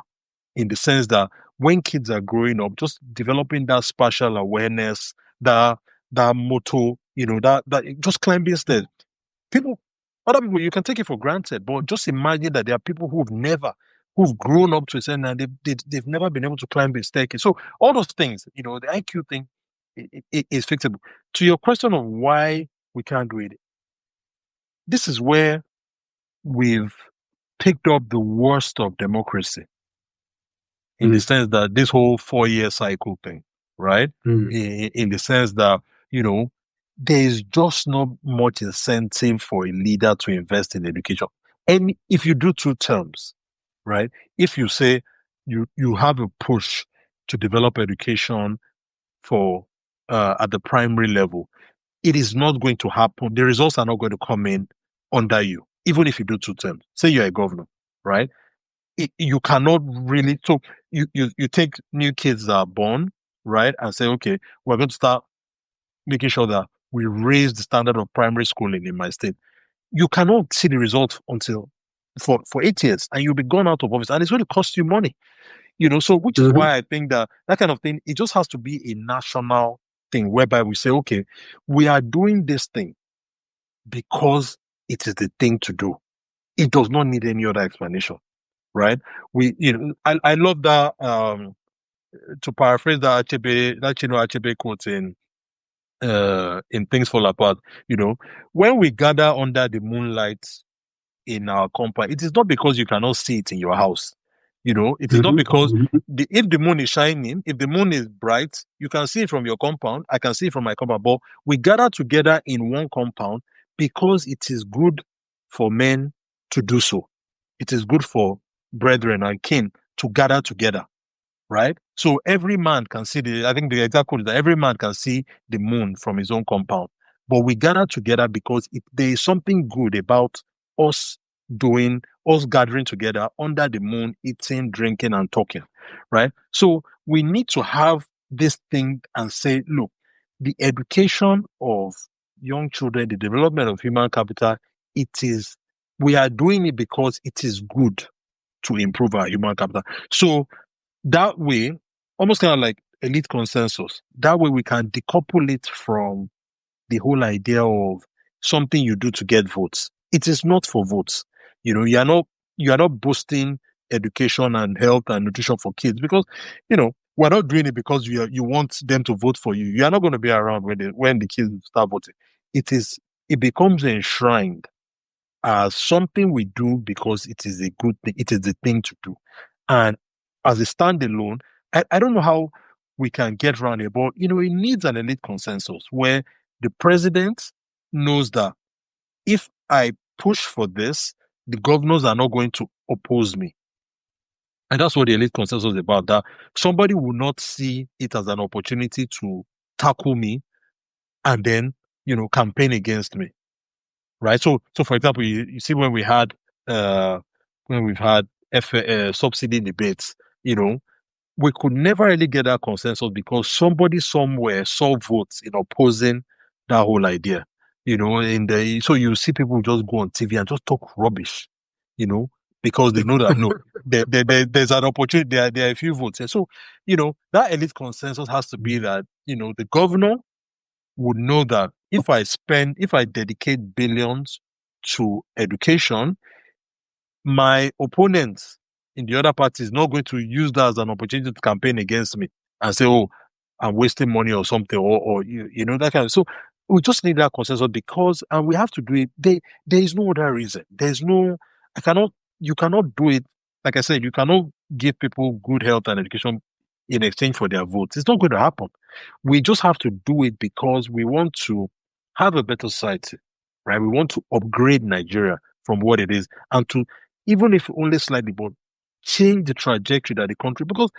in the sense that when kids are growing up, just developing that spatial awareness, that motto, that just climbing stairs. Other people, you can take it for granted, but just imagine that there are people who've grown up to a certain, and they've never been able to climb a staircase. So all those things, the IQ thing is fixable. To your question of why we can't do it, this is where we've picked up the worst of democracy, in the sense that this whole 4-year cycle thing, right? In the sense that, there is just not much incentive for a leader to invest in education. And if you do 2 terms, right? If you say you have a push to develop education for at the primary level, it is not going to happen. The results are not going to come in under you, even if you do 2 terms. Say you're a governor, right? You cannot really. So you take new kids that are born, right, and say, okay, we're going to start making sure that we raise the standard of primary schooling in my state. You cannot see the results until for 8 years, and you'll be gone out of office, and it's going to cost you money. So which is why I think that kind of thing, it just has to be a national thing whereby we say, okay, we are doing this thing because it is the thing to do. It does not need any other explanation, right? I love that, to paraphrase that Chinua Achebe quote in Things Fall Apart, when we gather under the moonlight in our compound, it is not because you cannot see it in your house. It is not because if the moon is shining, if the moon is bright, you can see it from your compound. I can see it from my compound. But we gather together in one compound because it is good for men to do so. It is good for brethren and kin to gather together, right? So every man can see I think the exact quote is that every man can see the moon from his own compound. But we gather together because there is something good about us gathering together under the moon, eating, drinking, and talking, right? So we need to have this thing and say, look, the education of young children, the development of human capital, it is We are doing it because it is good to improve our human capital. So that way, almost kind of like elite consensus, that way we can decouple it from the whole idea of something you do to get votes. It is not for votes. You are not boosting education and health and nutrition for kids because, we're not doing it because you want them to vote for you. You are not going to be around when the kids start voting. It becomes enshrined as something we do because it is a good thing. It is the thing to do. And as a standalone, I don't know how we can get around it, but it needs an elite consensus where the president knows that if I push for this, the governors are not going to oppose me. And that's what the elite consensus is about, that somebody will not see it as an opportunity to tackle me and then, campaign against me. Right. So for example, you see when we've had subsidy debates, we could never really get that consensus because somebody somewhere saw votes in opposing that whole idea. So you see people just go on TV and just talk rubbish, because they know that no, there's an opportunity. There are a few votes. And so, that elite consensus has to be that, the governor would know that if I dedicate billions to education, my opponent in the other party is not going to use that as an opportunity to campaign against me and say, "Oh, I'm wasting money or something," or that kind of. So we just need that consensus and we have to do it. There is no other reason. There's no. You cannot do it. Like I said, you cannot give people good health and education in exchange for their votes. It's not going to happen. We just have to do it because we want to have a better society, right? We want to upgrade Nigeria from what it is and to, even if only slightly, but change the trajectory that the country, because,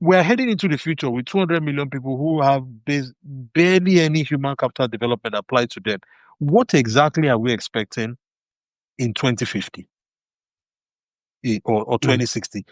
we're heading into the future with 200 million people who have barely any human capital development applied to them. What exactly are we expecting in 2050? Or 2060?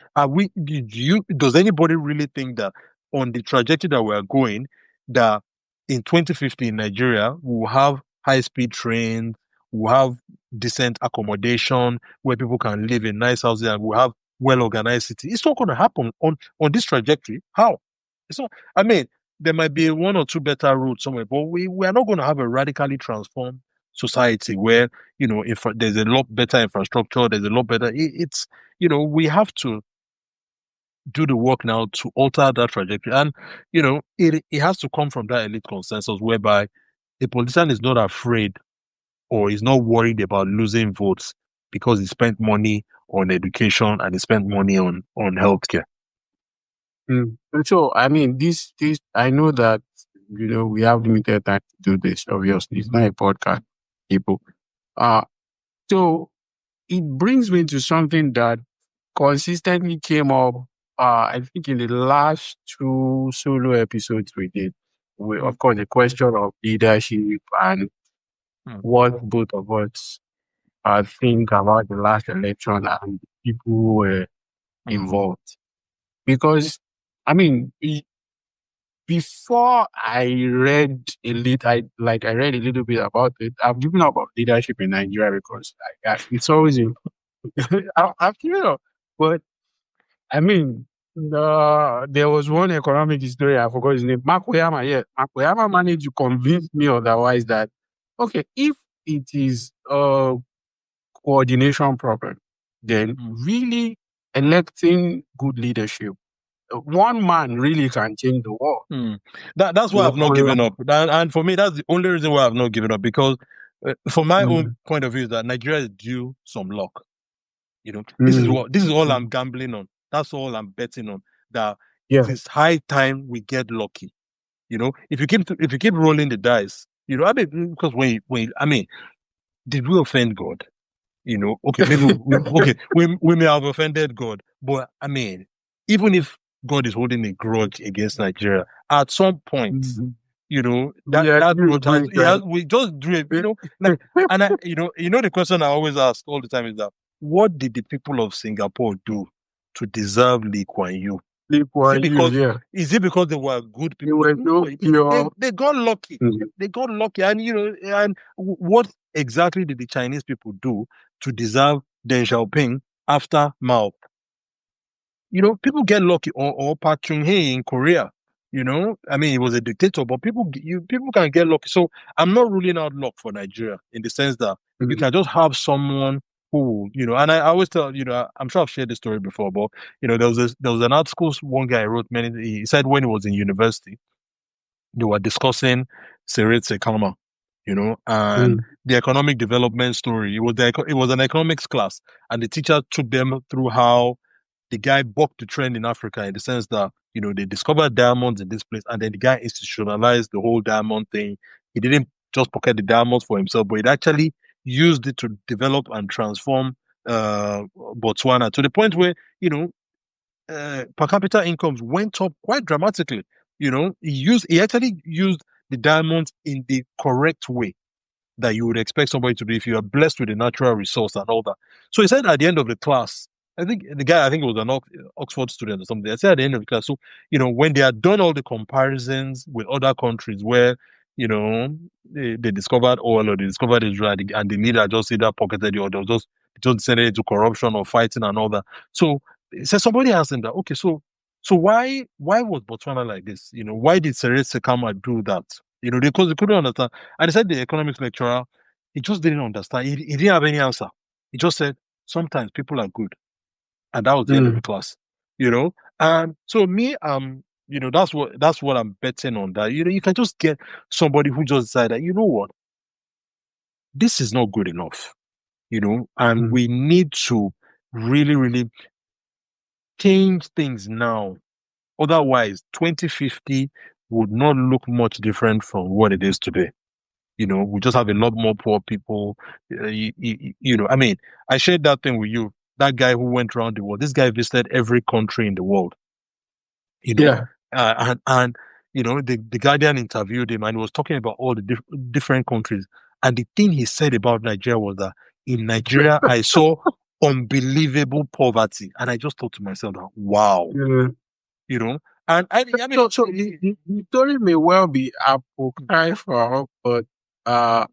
Does anybody really think that on the trajectory that we're going, that in 2050 in Nigeria, we'll have high-speed trains, we'll have decent accommodation where people can live in nice houses, and we'll have well-organized city? It's not going to happen on this trajectory. How? It's not. I mean, there might be one or two better routes somewhere, but we are not going to have a radically transformed society where if there's a lot better infrastructure, there's a lot better. We have to do the work now to alter that trajectory, and it has to come from that elite consensus whereby the politician is not afraid or is not worried about losing votes because he spent money on education and he spent money on healthcare. So, I mean, this, I know that, we have limited time to do this, obviously. It's not a podcast, people. So it brings me to something that consistently came up, I think in the last 2 solo episodes we did. Of course, the question of leadership and what both of us think about the last election and people who were involved. Because, I mean, before I read I read a little bit about it. I've given up on leadership in Nigeria because it's always I've given up. But I mean, there was one economic historian, I forgot his name, Mark Oyama. Yeah, Mark Oyama managed to convince me otherwise that okay, if it is a coordination problem, then really electing good leadership, one man really can change the world. That's why I've not given up. And for me, that's the only reason why I've not given up, because from my own point of view, is that Nigeria is due some luck. This is all I'm gambling on. That's all I'm betting on. That it is high time we get lucky. If you keep rolling the dice, I mean, because did we offend God? Okay, maybe we may have offended God, but I mean, even if God is holding a grudge against Nigeria, at some point, we just do it, and the question I always ask all the time is that, what did the people of Singapore do to deserve Lee Kuan Yew? Lee Is it Kuan Yew, because yeah. is it because they were good They people? were No, so pure. they got lucky. Mhm. They got lucky, and what exactly did the Chinese people do to deserve Deng Xiaoping after Mao? People get lucky, or Park Chung-hee in Korea. I mean, he was a dictator, but people can get lucky. So I'm not ruling out luck for Nigeria in the sense that you Mhm. can just have someone who, and I always tell, I'm sure I've shared this story before, but there was an article one guy wrote he said when he was in university, they were discussing Serit Sekama, and Mhm. the economic development story. It was an economics class, and the teacher took them through how the guy bucked the trend in Africa in the sense that, they discovered diamonds in this place and then the guy institutionalized the whole diamond thing. He didn't just pocket the diamonds for himself, but he actually used it to develop and transform Botswana to the point where, per capita incomes went up quite dramatically. He actually used the diamonds in the correct way that you would expect somebody to do if you are blessed with a natural resource and all that. So he said at the end of the class, I think it was an Oxford student or something. I said at the end of the class, so, when they had done all the comparisons with other countries where, they discovered oil or they discovered Israel and the leader just either pocketed it or they just send it to corruption or fighting and all that. So he said somebody asked him that, okay, so why was Botswana like this? Why did Seretse Sekama do that? Because they couldn't understand. And he said the economics lecturer, he just didn't understand. He didn't have any answer. He just said, sometimes people are good. And that was the end of the Mhm. class. And so me, that's what I'm betting on. That, you can just get somebody who just decided that, you know what, this is not good enough, and Mhm. we need to really, really change things now. Otherwise, 2050 would not look much different from what it is today. We just have a lot more poor people. I mean, I shared that thing with you. That guy who went around the world. This guy visited every country in the world. You know, Yeah. and the Guardian interviewed him and he was talking about all the different countries. And the thing he said about Nigeria was that in Nigeria, I saw unbelievable poverty, and I just thought to myself that, wow, Yeah. you know, and I mean, So the story may well be apocryphal, but I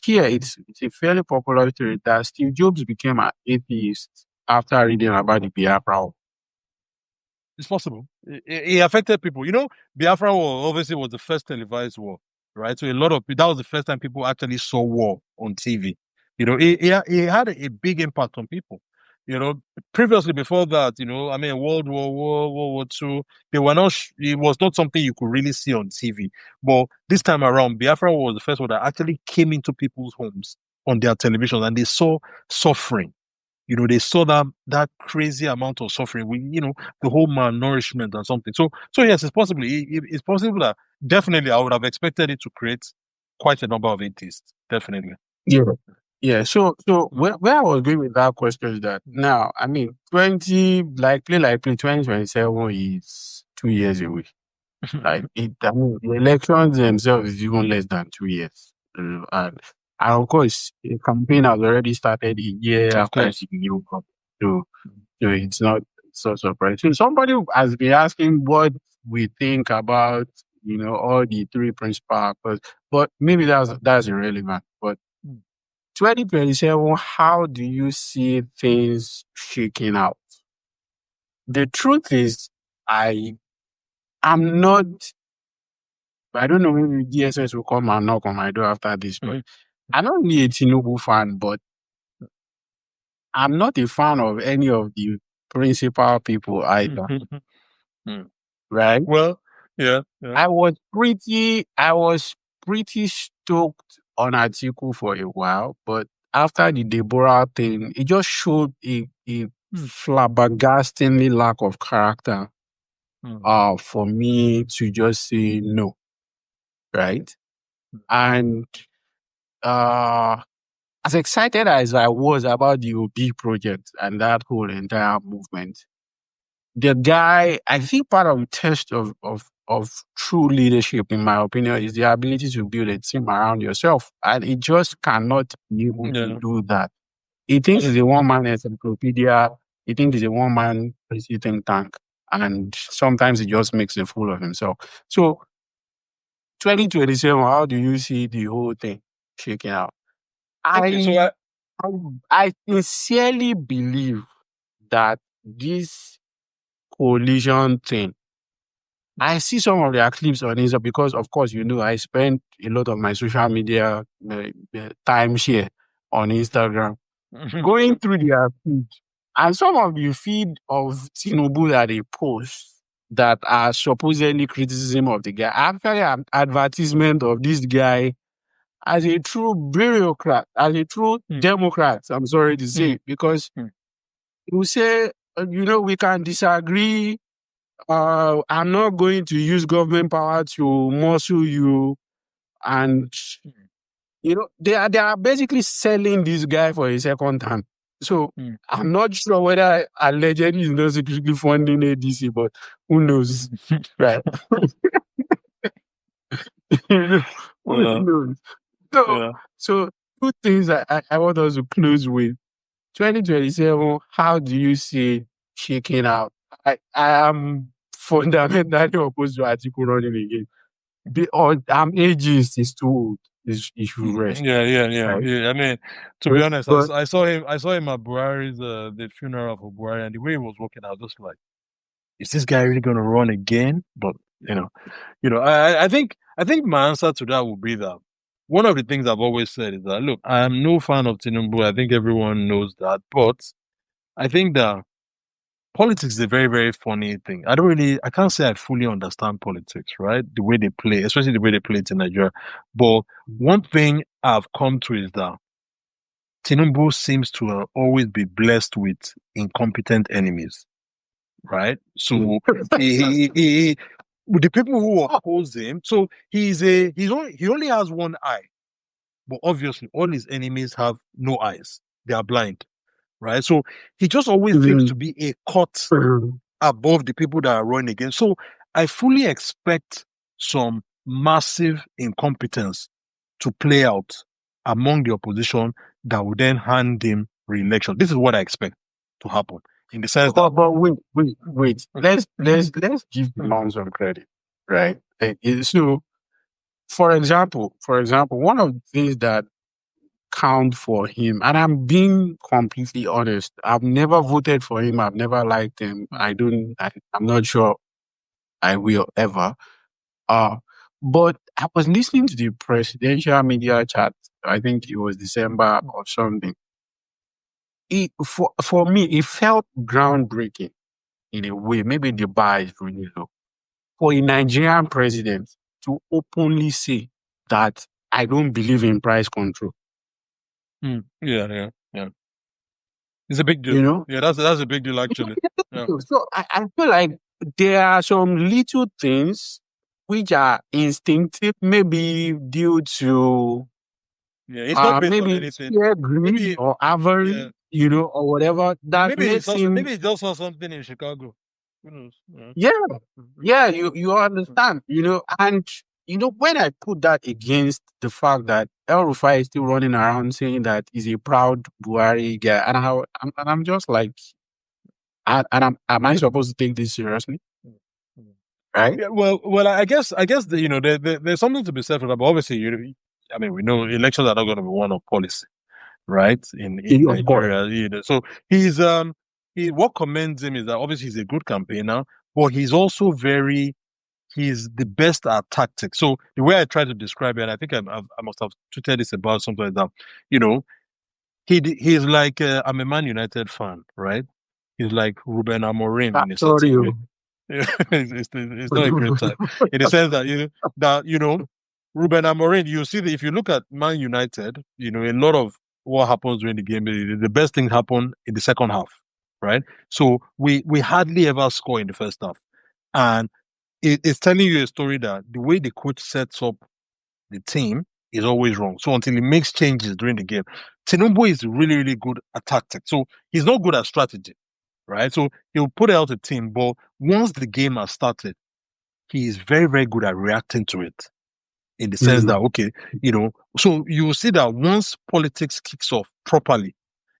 hear it's a fairly popular theory that Steve Jobs became an atheist after reading about the Biafra War. it's possible. It affected people. Biafra War obviously was the first televised war, right? So that was the first time people actually saw war on TV. It had a big impact on people. Previously before that, I mean, World War II, it was not something you could really see on TV. But this time around, Biafra War was the first one that actually came into people's homes on their television and they saw suffering. They saw that crazy amount of suffering with, the whole malnourishment and something. So yes, it's possible. It's possible that definitely I would have expected it to create quite a number of atheists. Definitely. Yeah. Yeah. So Mm. where I was going with that question is that now, I mean, 2027 is 2 years away. I mean, the elections themselves is even less than 2 years. And of course, the campaign has already started a year Of after course. the new government. So it's not so surprising. So somebody has been asking what we think about, all the three principal actors, but maybe that's irrelevant. But Mm. 2027, how do you see things shaking out? The truth is, I am not. I don't know, maybe DSS will come and knock on my door after this, but Mhm. I'm not really a Tinubu fan, but I'm not a fan of any of the principal people either, Mm. right? Well, yeah, yeah. I was pretty stoked on Atiku for a while, but after the Deborah thing, it just showed a Mm. flabbergastingly lack of character Mm. for me to just say no, right? And uh as excited as I was about the OB project and that whole entire movement, the guy, I think part of the test of true leadership, in my opinion, is the ability to build a team around yourself. And it just cannot be able to Yeah. do that. He thinks he's a one man encyclopedia. He thinks he's a one man think tank. and sometimes he just makes a fool of himself. So 2027, how do you see the whole thing shaking out? Okay, so I I sincerely believe that this coalition thing, I see some of their clips on Insta because, of course, I spend a lot of my social media time share on Instagram, going through their feed, and some of the feed of Tinubu that they post that are supposedly criticism of the guy, actually an advertisement of this guy as a true bureaucrat, as a true Democrat, I'm sorry to say, because you say, we can disagree. I'm not going to use government power to muscle you. And, they are basically selling this guy for a second time. So I'm not sure whether allegedly is not secretly funding ADC, but who knows, right? Who knows? So two things I want us to close with. 2027, how do you see it shaking out? I am fundamentally opposed to Atiku running again. I'm ageist, it's too old. It should rest. Yeah. I mean, to be honest, But I saw him at Buhari's the funeral for Buhari, and the way he was walking, I was just like, is this guy really going to run again? But I think my answer to that would be that one of the things I've always said is that, look, I am no fan of Tinubu. I think everyone knows that, but I think that politics is a very, very funny thing. I can't say I fully understand politics, right? The way they play, especially the way they play it in Nigeria. But one thing I've come to is that Tinubu seems to always be blessed with incompetent enemies, right? So with the people who oppose him, so he only has one eye, but obviously all his enemies have no eyes; they are blind, right? So he just always seems to be a cut above the people that are running against. So I fully expect some massive incompetence to play out among the opposition that will then hand him re-election. This is what I expect to happen in the sense that. But wait. Let's give the man some credit, right? So, for example, one of the things that count for him, and I'm being completely honest, I've never voted for him. I've never liked him. I'm not sure I will ever. But I was listening to the presidential media chat. I think it was December or something. For me, it felt groundbreaking in a way. Maybe the bar is really low for a Nigerian president to openly say that I don't believe in price control. Yeah. It's a big deal. Yeah, that's a big deal actually. Yeah. So I feel like there are some little things which are instinctive, maybe due to it's not based on anything. Greed or avarice, or whatever. That maybe he just saw something in Chicago. Who knows? Yeah. You understand, and when I put that against the fact that El-Rufai is still running around saying that he's a proud Buhari guy, and I'm just like, am I supposed to take this seriously? Right? Yeah, well, I guess there's something to be said for that. But obviously, we know elections are not going to be one of policy, right? In Nigeria, so he's what commends him is that obviously he's a good campaigner, but he's also he's the best at tactics. So the way I try to describe it, and I think I must have tweeted this about something like that. He's like I'm a Man United fan, right? He's like Ruben Amorim in a sense. It's not a great time in the sense that Ruben Amorim. You see that if you look at Man United, a lot of what happens during the game, the best thing happen in the second half, right? So we hardly ever score in the first half, and it's telling you a story that the way the coach sets up the team is always wrong. So until he makes changes during the game, Tinubu is really, really good at tactics. So he's not good at strategy, right? So he'll put out a team, but once the game has started, he is very, very good at reacting to it in the sense that, okay, so you will see that once politics kicks off properly,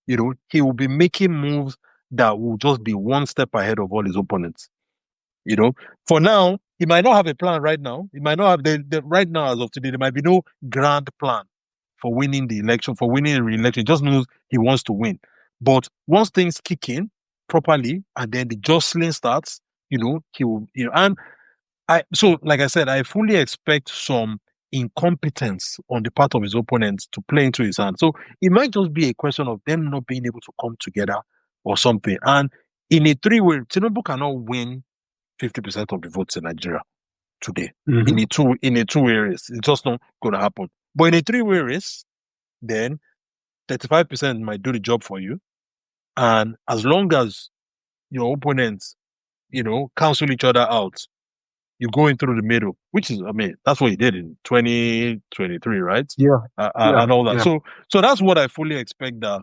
he will be making moves that will just be one step ahead of all his opponents. You know, for now, he might not have a plan right now. He might not have right now as of today. There might be no grand plan for winning the election, for winning the re-election. He just knows he wants to win. But once things kick in properly, and then the jostling starts, he will. And like I said, I fully expect some incompetence on the part of his opponents to play into his hand. So it might just be a question of them not being able to come together or something. And in a three-way, Tinubu cannot win 50% of the votes in Nigeria today. Mm-hmm. In a two-way race. It's just not going to happen. But in a three-way race, then 35% might do the job for you. And as long as your opponents, cancel each other out, you go in through the middle, which is, that's what he did in 2023, right? Yeah. And all that. Yeah. So that's what I fully expect, that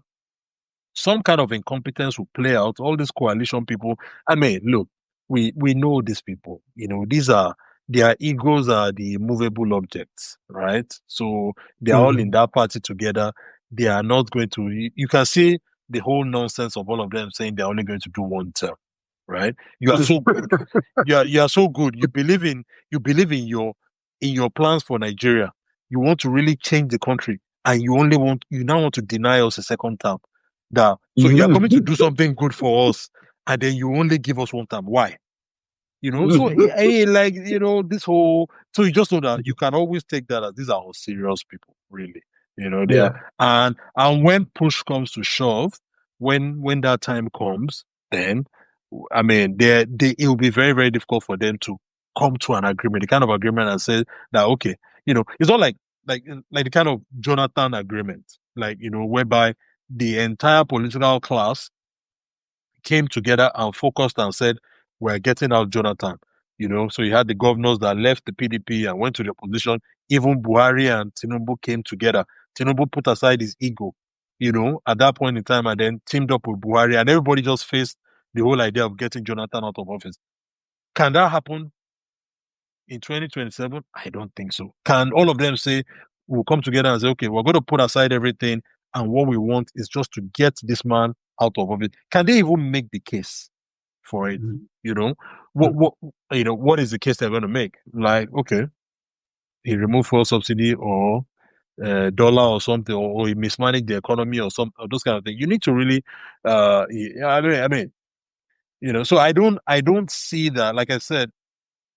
some kind of incompetence will play out. All these coalition people. Look, we know these people. Their egos are the movable objects, right? So they're all in that party together. They are not going to. You can see the whole nonsense of all of them saying they're only going to do one term, right? You are so good. You are so good. You believe in your plans for Nigeria. You want to really change the country, and you now want to deny us a second term. So you are coming to do something good for us, and then you only give us one time. Why? So this whole. So you just know that you can always take that as these are all serious people, really. They Yeah. are, and when push comes to shove, when that time comes, then it will be very, very difficult for them to come to an agreement, the kind of agreement that says that okay, it's not like the kind of Jonathan agreement, whereby the entire political class came together and focused and said, we're getting out Jonathan. So you had the governors that left the PDP and went to the opposition. Even Buhari and Tinubu came together. Tinubu put aside his ego, at that point in time, and then teamed up with Buhari, and everybody just faced the whole idea of getting Jonathan out of office. Can that happen in 2027? I don't think so. Can all of them say, we'll come together and say, okay, we're going to put aside everything, and what we want is just to get this man out of office? Can they even make the case for it? What is the case they're going to make? Like, okay, he removed fuel subsidy, or dollar or something, or he mismanaged the economy or something, or those kind of things. You need to really, so I don't see that. Like I said,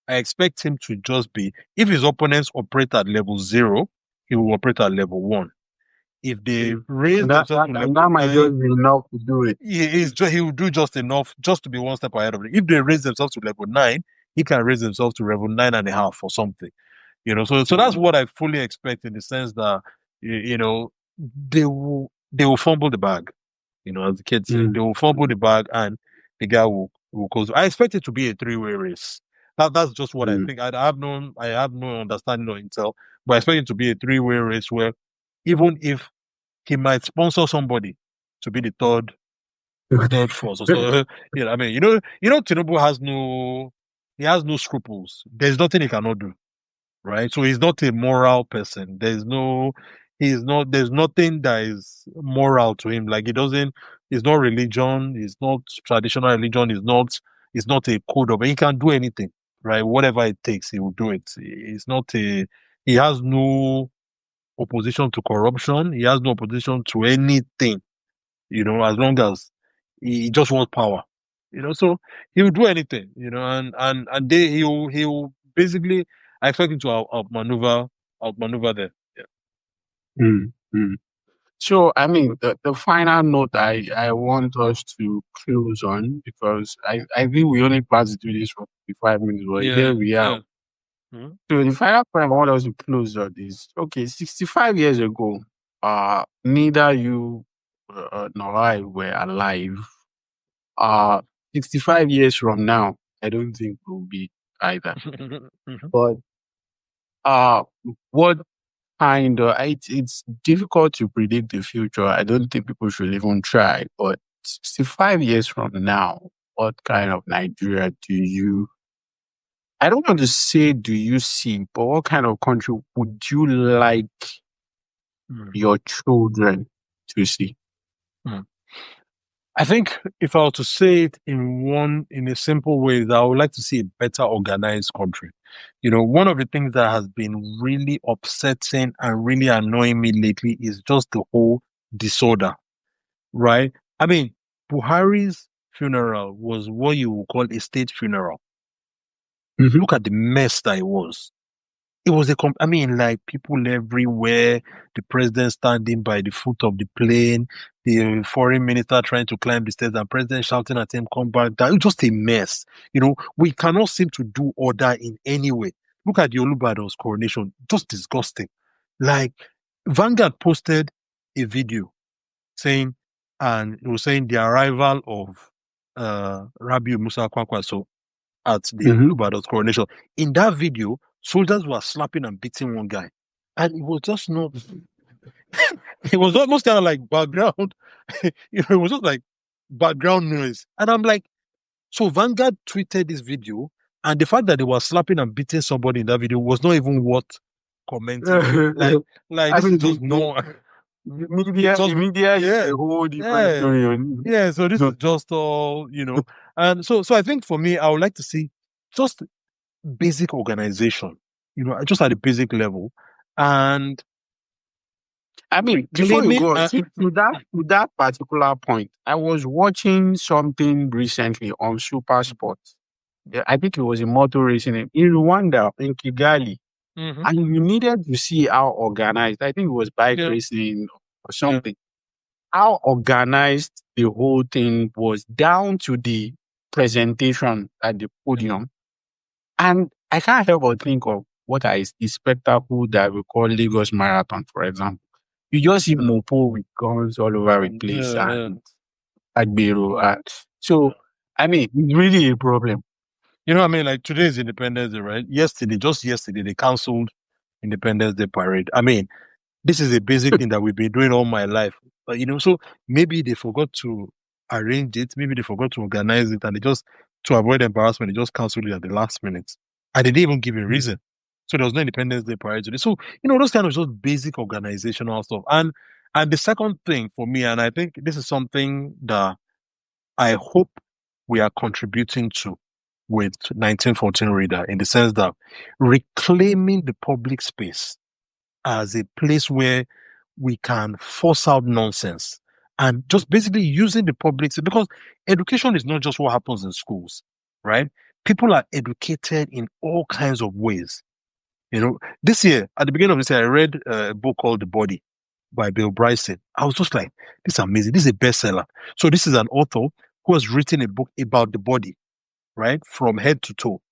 I expect him to just be, if his opponents operate at level 0, he will operate at level 1. If they raise themselves to level that might 9, just be enough to do it. He will do just enough just to be one step ahead of it. If they raise themselves to level 9, he can raise himself to level 9.5 or something. So that's what I fully expect, in the sense that they will fumble the bag. As the kids say, they will fumble the bag, and the guy will close. I expect it to be a three-way race. That's just what I think. I have no understanding or intel, but I expect it to be a three-way race, where even if he might sponsor somebody to be the third force. So Tinubu has no scruples. There's nothing he cannot do, right? So he's not a moral person. There's nothing that is moral to him. Like, it's not religion, it's not traditional religion, it's not a code of, he can do anything, right? Whatever it takes, he will do it. He has no opposition to corruption. He has no opposition to anything, as long as he just wants power, so he will do anything, and he'll basically, I expect him to outmaneuver there. Yeah. So, the final note I want us to close on, because I think we only plan to do this for 5 minutes, but here we are. Mm-hmm. So the final point I want us to close on is, okay, 65 years ago, neither you nor I were alive. 65 years from now, I don't think we'll be either. Mm-hmm. But what it's difficult to predict the future. I don't think people should even try. But 65 years from now, what kind of Nigeria I don't want to say do you see, but what kind of country would you like your children to see? I think if I were to say it in a simple way, that I would like to see a better organized country. One of the things that has been really upsetting and really annoying me lately is just the whole disorder, right? I mean, Buhari's funeral was what you would call a state funeral. Mm-hmm. Look at the mess that it was. It was I mean, like people everywhere, the president standing by the foot of the plane, the foreign minister trying to climb the stairs, and president shouting at him, come back. That was just a mess. We cannot seem to do order in any way. Look at the Olubadan's coronation, just disgusting. Like, Vanguard posted a video saying, and it was saying the arrival of Rabiu Musa Kwankwaso at the Mm-hmm. Olubadan's coronation. In that video, soldiers were slapping and beating one guy. And it was just not, it was almost kind of like background, it was just like background noise. And I'm like, so Vanguard tweeted this video, and the fact that they were slapping and beating somebody in that video was not even worth commenting. Like I this is mean, just no, the media is yeah, a whole different yeah, story. On yeah. So this so, is just all, and so I think for me, I would like to see just basic organization, just at the basic level, and I mean, before you claiming. go to that particular point, I was watching something recently on Super Sports. Yeah, I think it was a motor racing in Rwanda, in Kigali, Mhm. and you needed to see how organized. I think it was bike Yeah, racing or yeah, something. How organized the whole thing was, down to the presentation at the podium. And I can't help but think of what is the spectacle that we call Lagos Marathon, for example. You just see Mopo with guns all over the place yeah. and Agbero. So, I mean, it's really a problem. I mean, like today is Independence Day, right? Just yesterday, they canceled Independence Day parade. I mean, this is a basic thing that we've been doing all my life. But, so maybe they forgot to arrange it. Maybe they forgot to organize it, and to avoid embarrassment, they just canceled it at the last minute. And they didn't even give a reason. So there was no Independence Day parade today. So, those kind of just basic organizational stuff. And the second thing for me, and I think this is something that I hope we are contributing to with 1914 Reader, in the sense that reclaiming the public space as a place where we can force out nonsense and just basically using the public, because education is not just what happens in schools, right? People are educated in all kinds of ways. This year, at the beginning of this year, I read a book called The Body by Bill Bryson. I was just like, this is amazing. This is a bestseller. So this is an author who has written a book about the body, right? From head to toe.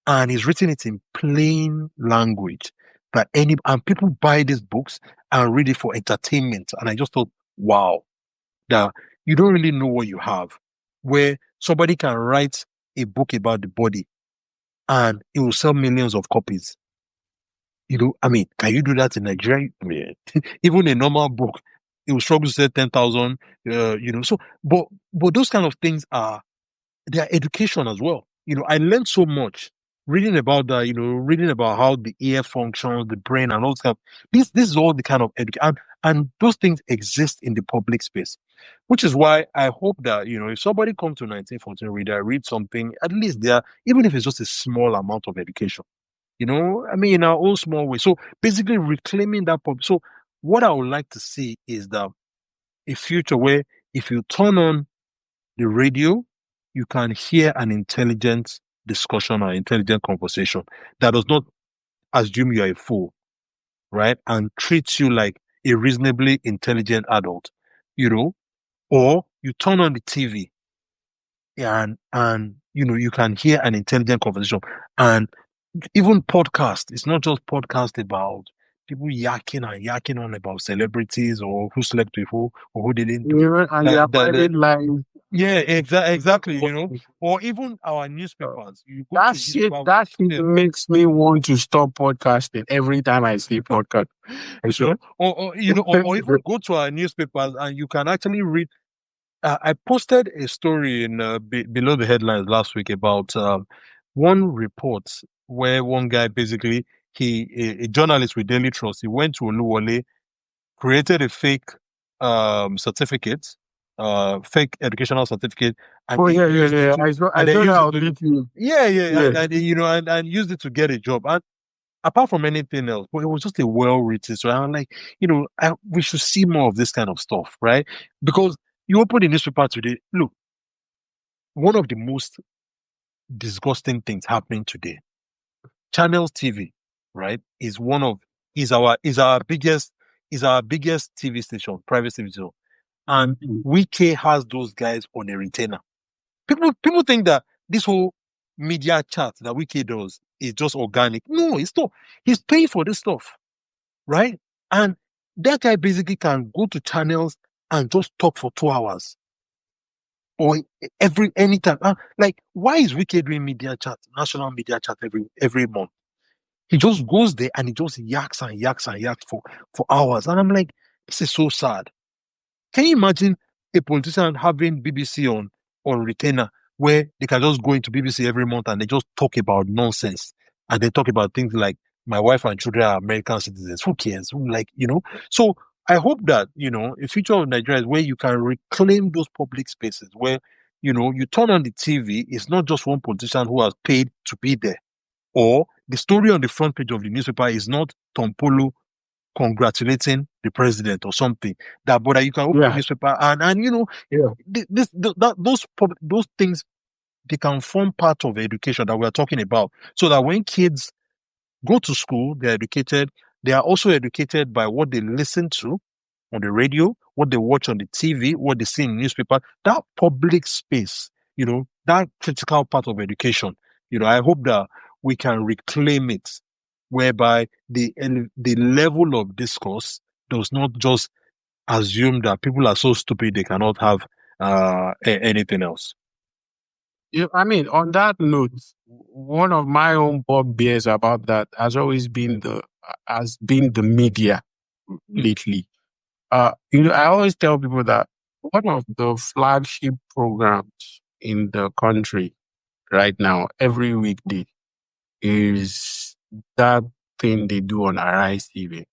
And he's written it in plain language that and people buy these books and read it for entertainment. And I just thought, wow, that you don't really know what you have, where somebody can write a book about the body and it will sell millions of copies. I mean, can you do that in Nigeria? I mean, even a normal book, it will struggle to sell 10,000, so, but those kind of things they are education as well. I learned so much reading about that, reading about how the ear functions, the brain, and all that stuff. This is all the kind of education, and those things exist in the public space, which is why I hope that, if somebody comes to 1914 Reader, read something, at least there, even if it's just a small amount of education, I mean, in our own small way. So basically reclaiming that public. So what I would like to see is that a future where if you turn on the radio, you can hear an intelligent discussion or intelligent conversation that does not assume you're a fool, right? And treats you like a reasonably intelligent adult, or you turn on the TV and you can hear an intelligent conversation. And even podcast, it's not just podcast about people yakking and yakking on about celebrities or who slept with who or who didn't do. And their private life. Yeah, exactly, or even our newspapers. You go to a newspaper, That shit makes me want to stop podcasting every time I see podcast. or even go to our newspapers and you can actually read. I posted a story in below the headlines last week about one report where one guy basically a journalist with Daily Trust, he went to Oluwole, created a fake certificate, fake educational certificate, and Oh they yeah, used it to, I saw and they that used it on to, YouTube. yeah, Yeah. and used it to get a job. And apart from anything else, but it was just a well-written. So I'm like, we should see more of this kind of stuff, right? Because you open the newspaper today, look, one of the most disgusting things happening today, Channels TV, right, is our biggest TV station, private TV station, and Wike has those guys on a retainer. People think that this whole media chat that Wike does is just organic. No, it's not. He's paying for this stuff, right? And that guy basically can go to channels and just talk for 2 hours or anytime. Like, why is Wike doing media chat, national media chat every month? He just goes there and he just yaks and yaks and yaks for hours. And I'm like, this is so sad. Can you imagine a politician having BBC on retainer where they can just go into BBC every month and they just talk about nonsense and they talk about things like my wife and children are American citizens. Who cares? So I hope that, a future of Nigeria is where you can reclaim those public spaces where, you turn on the TV, it's not just one politician who has paid to be there. Or the story on the front page of the newspaper is not Tom Polo congratulating the president or something. But you can open the newspaper and those things, they can form part of education that we are talking about. So that when kids go to school, they're educated. They are also educated by what they listen to on the radio, what they watch on the TV, what they see in the newspaper. That public space, that critical part of education. I hope that we can reclaim it, whereby the level of discourse does not just assume that people are so stupid they cannot have anything else. Yeah, I mean, on that note, one of my own bugbears about that has always been the media lately. I always tell people that one of the flagship programs in the country right now, every weekday, is that thing they do on Arise TV.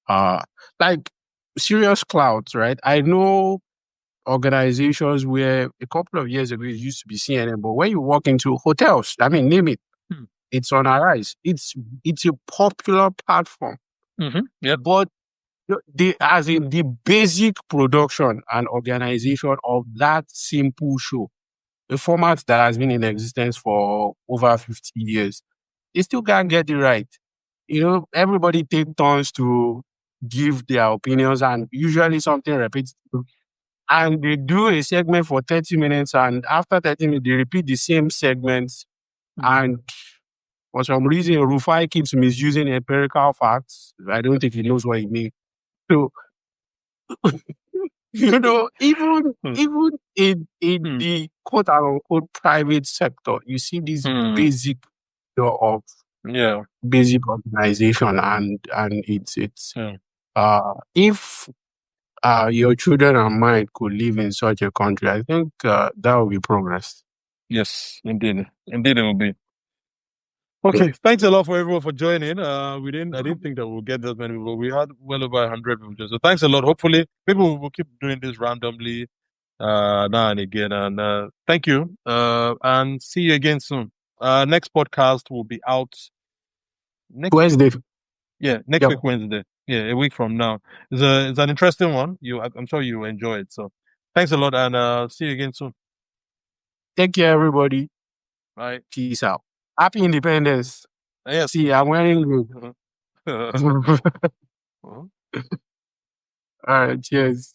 Like serious clouds, right? I know organizations where a couple of years ago it used to be CNN, but when you walk into hotels, I mean, name it, it's on Arise. It's a popular platform. Mm-hmm. Yeah. But as in the basic production and organization of that simple show, a format that has been in existence for over 50 years, they still can't get it right. Everybody take turns to give their opinions, and usually something repeats. And they do a segment for 30 minutes, and after 30 minutes, they repeat the same segments. And for some reason, Rufai keeps misusing empirical facts. I don't think he knows what he means. So, even in the quote unquote private sector, you see this basic of basic organization, and it's if your children and mine could live in such a country, I think that would be progress. Yes, indeed it will be. Okay, thanks a lot for everyone for joining. I didn't think that we'll get that many people. We had well over 100 people. So thanks a lot. Hopefully, people will keep doing this randomly now and again. And thank you. And see you again soon. Next podcast will be out next Wednesday. Yeah, next week Wednesday. Yeah, a week from now. It's an interesting one. I'm sure you enjoy it. So thanks a lot, and see you again soon. Take care, everybody. Bye. Peace out. Happy Independence. Yes. See, I'm wearing blue. All right, cheers.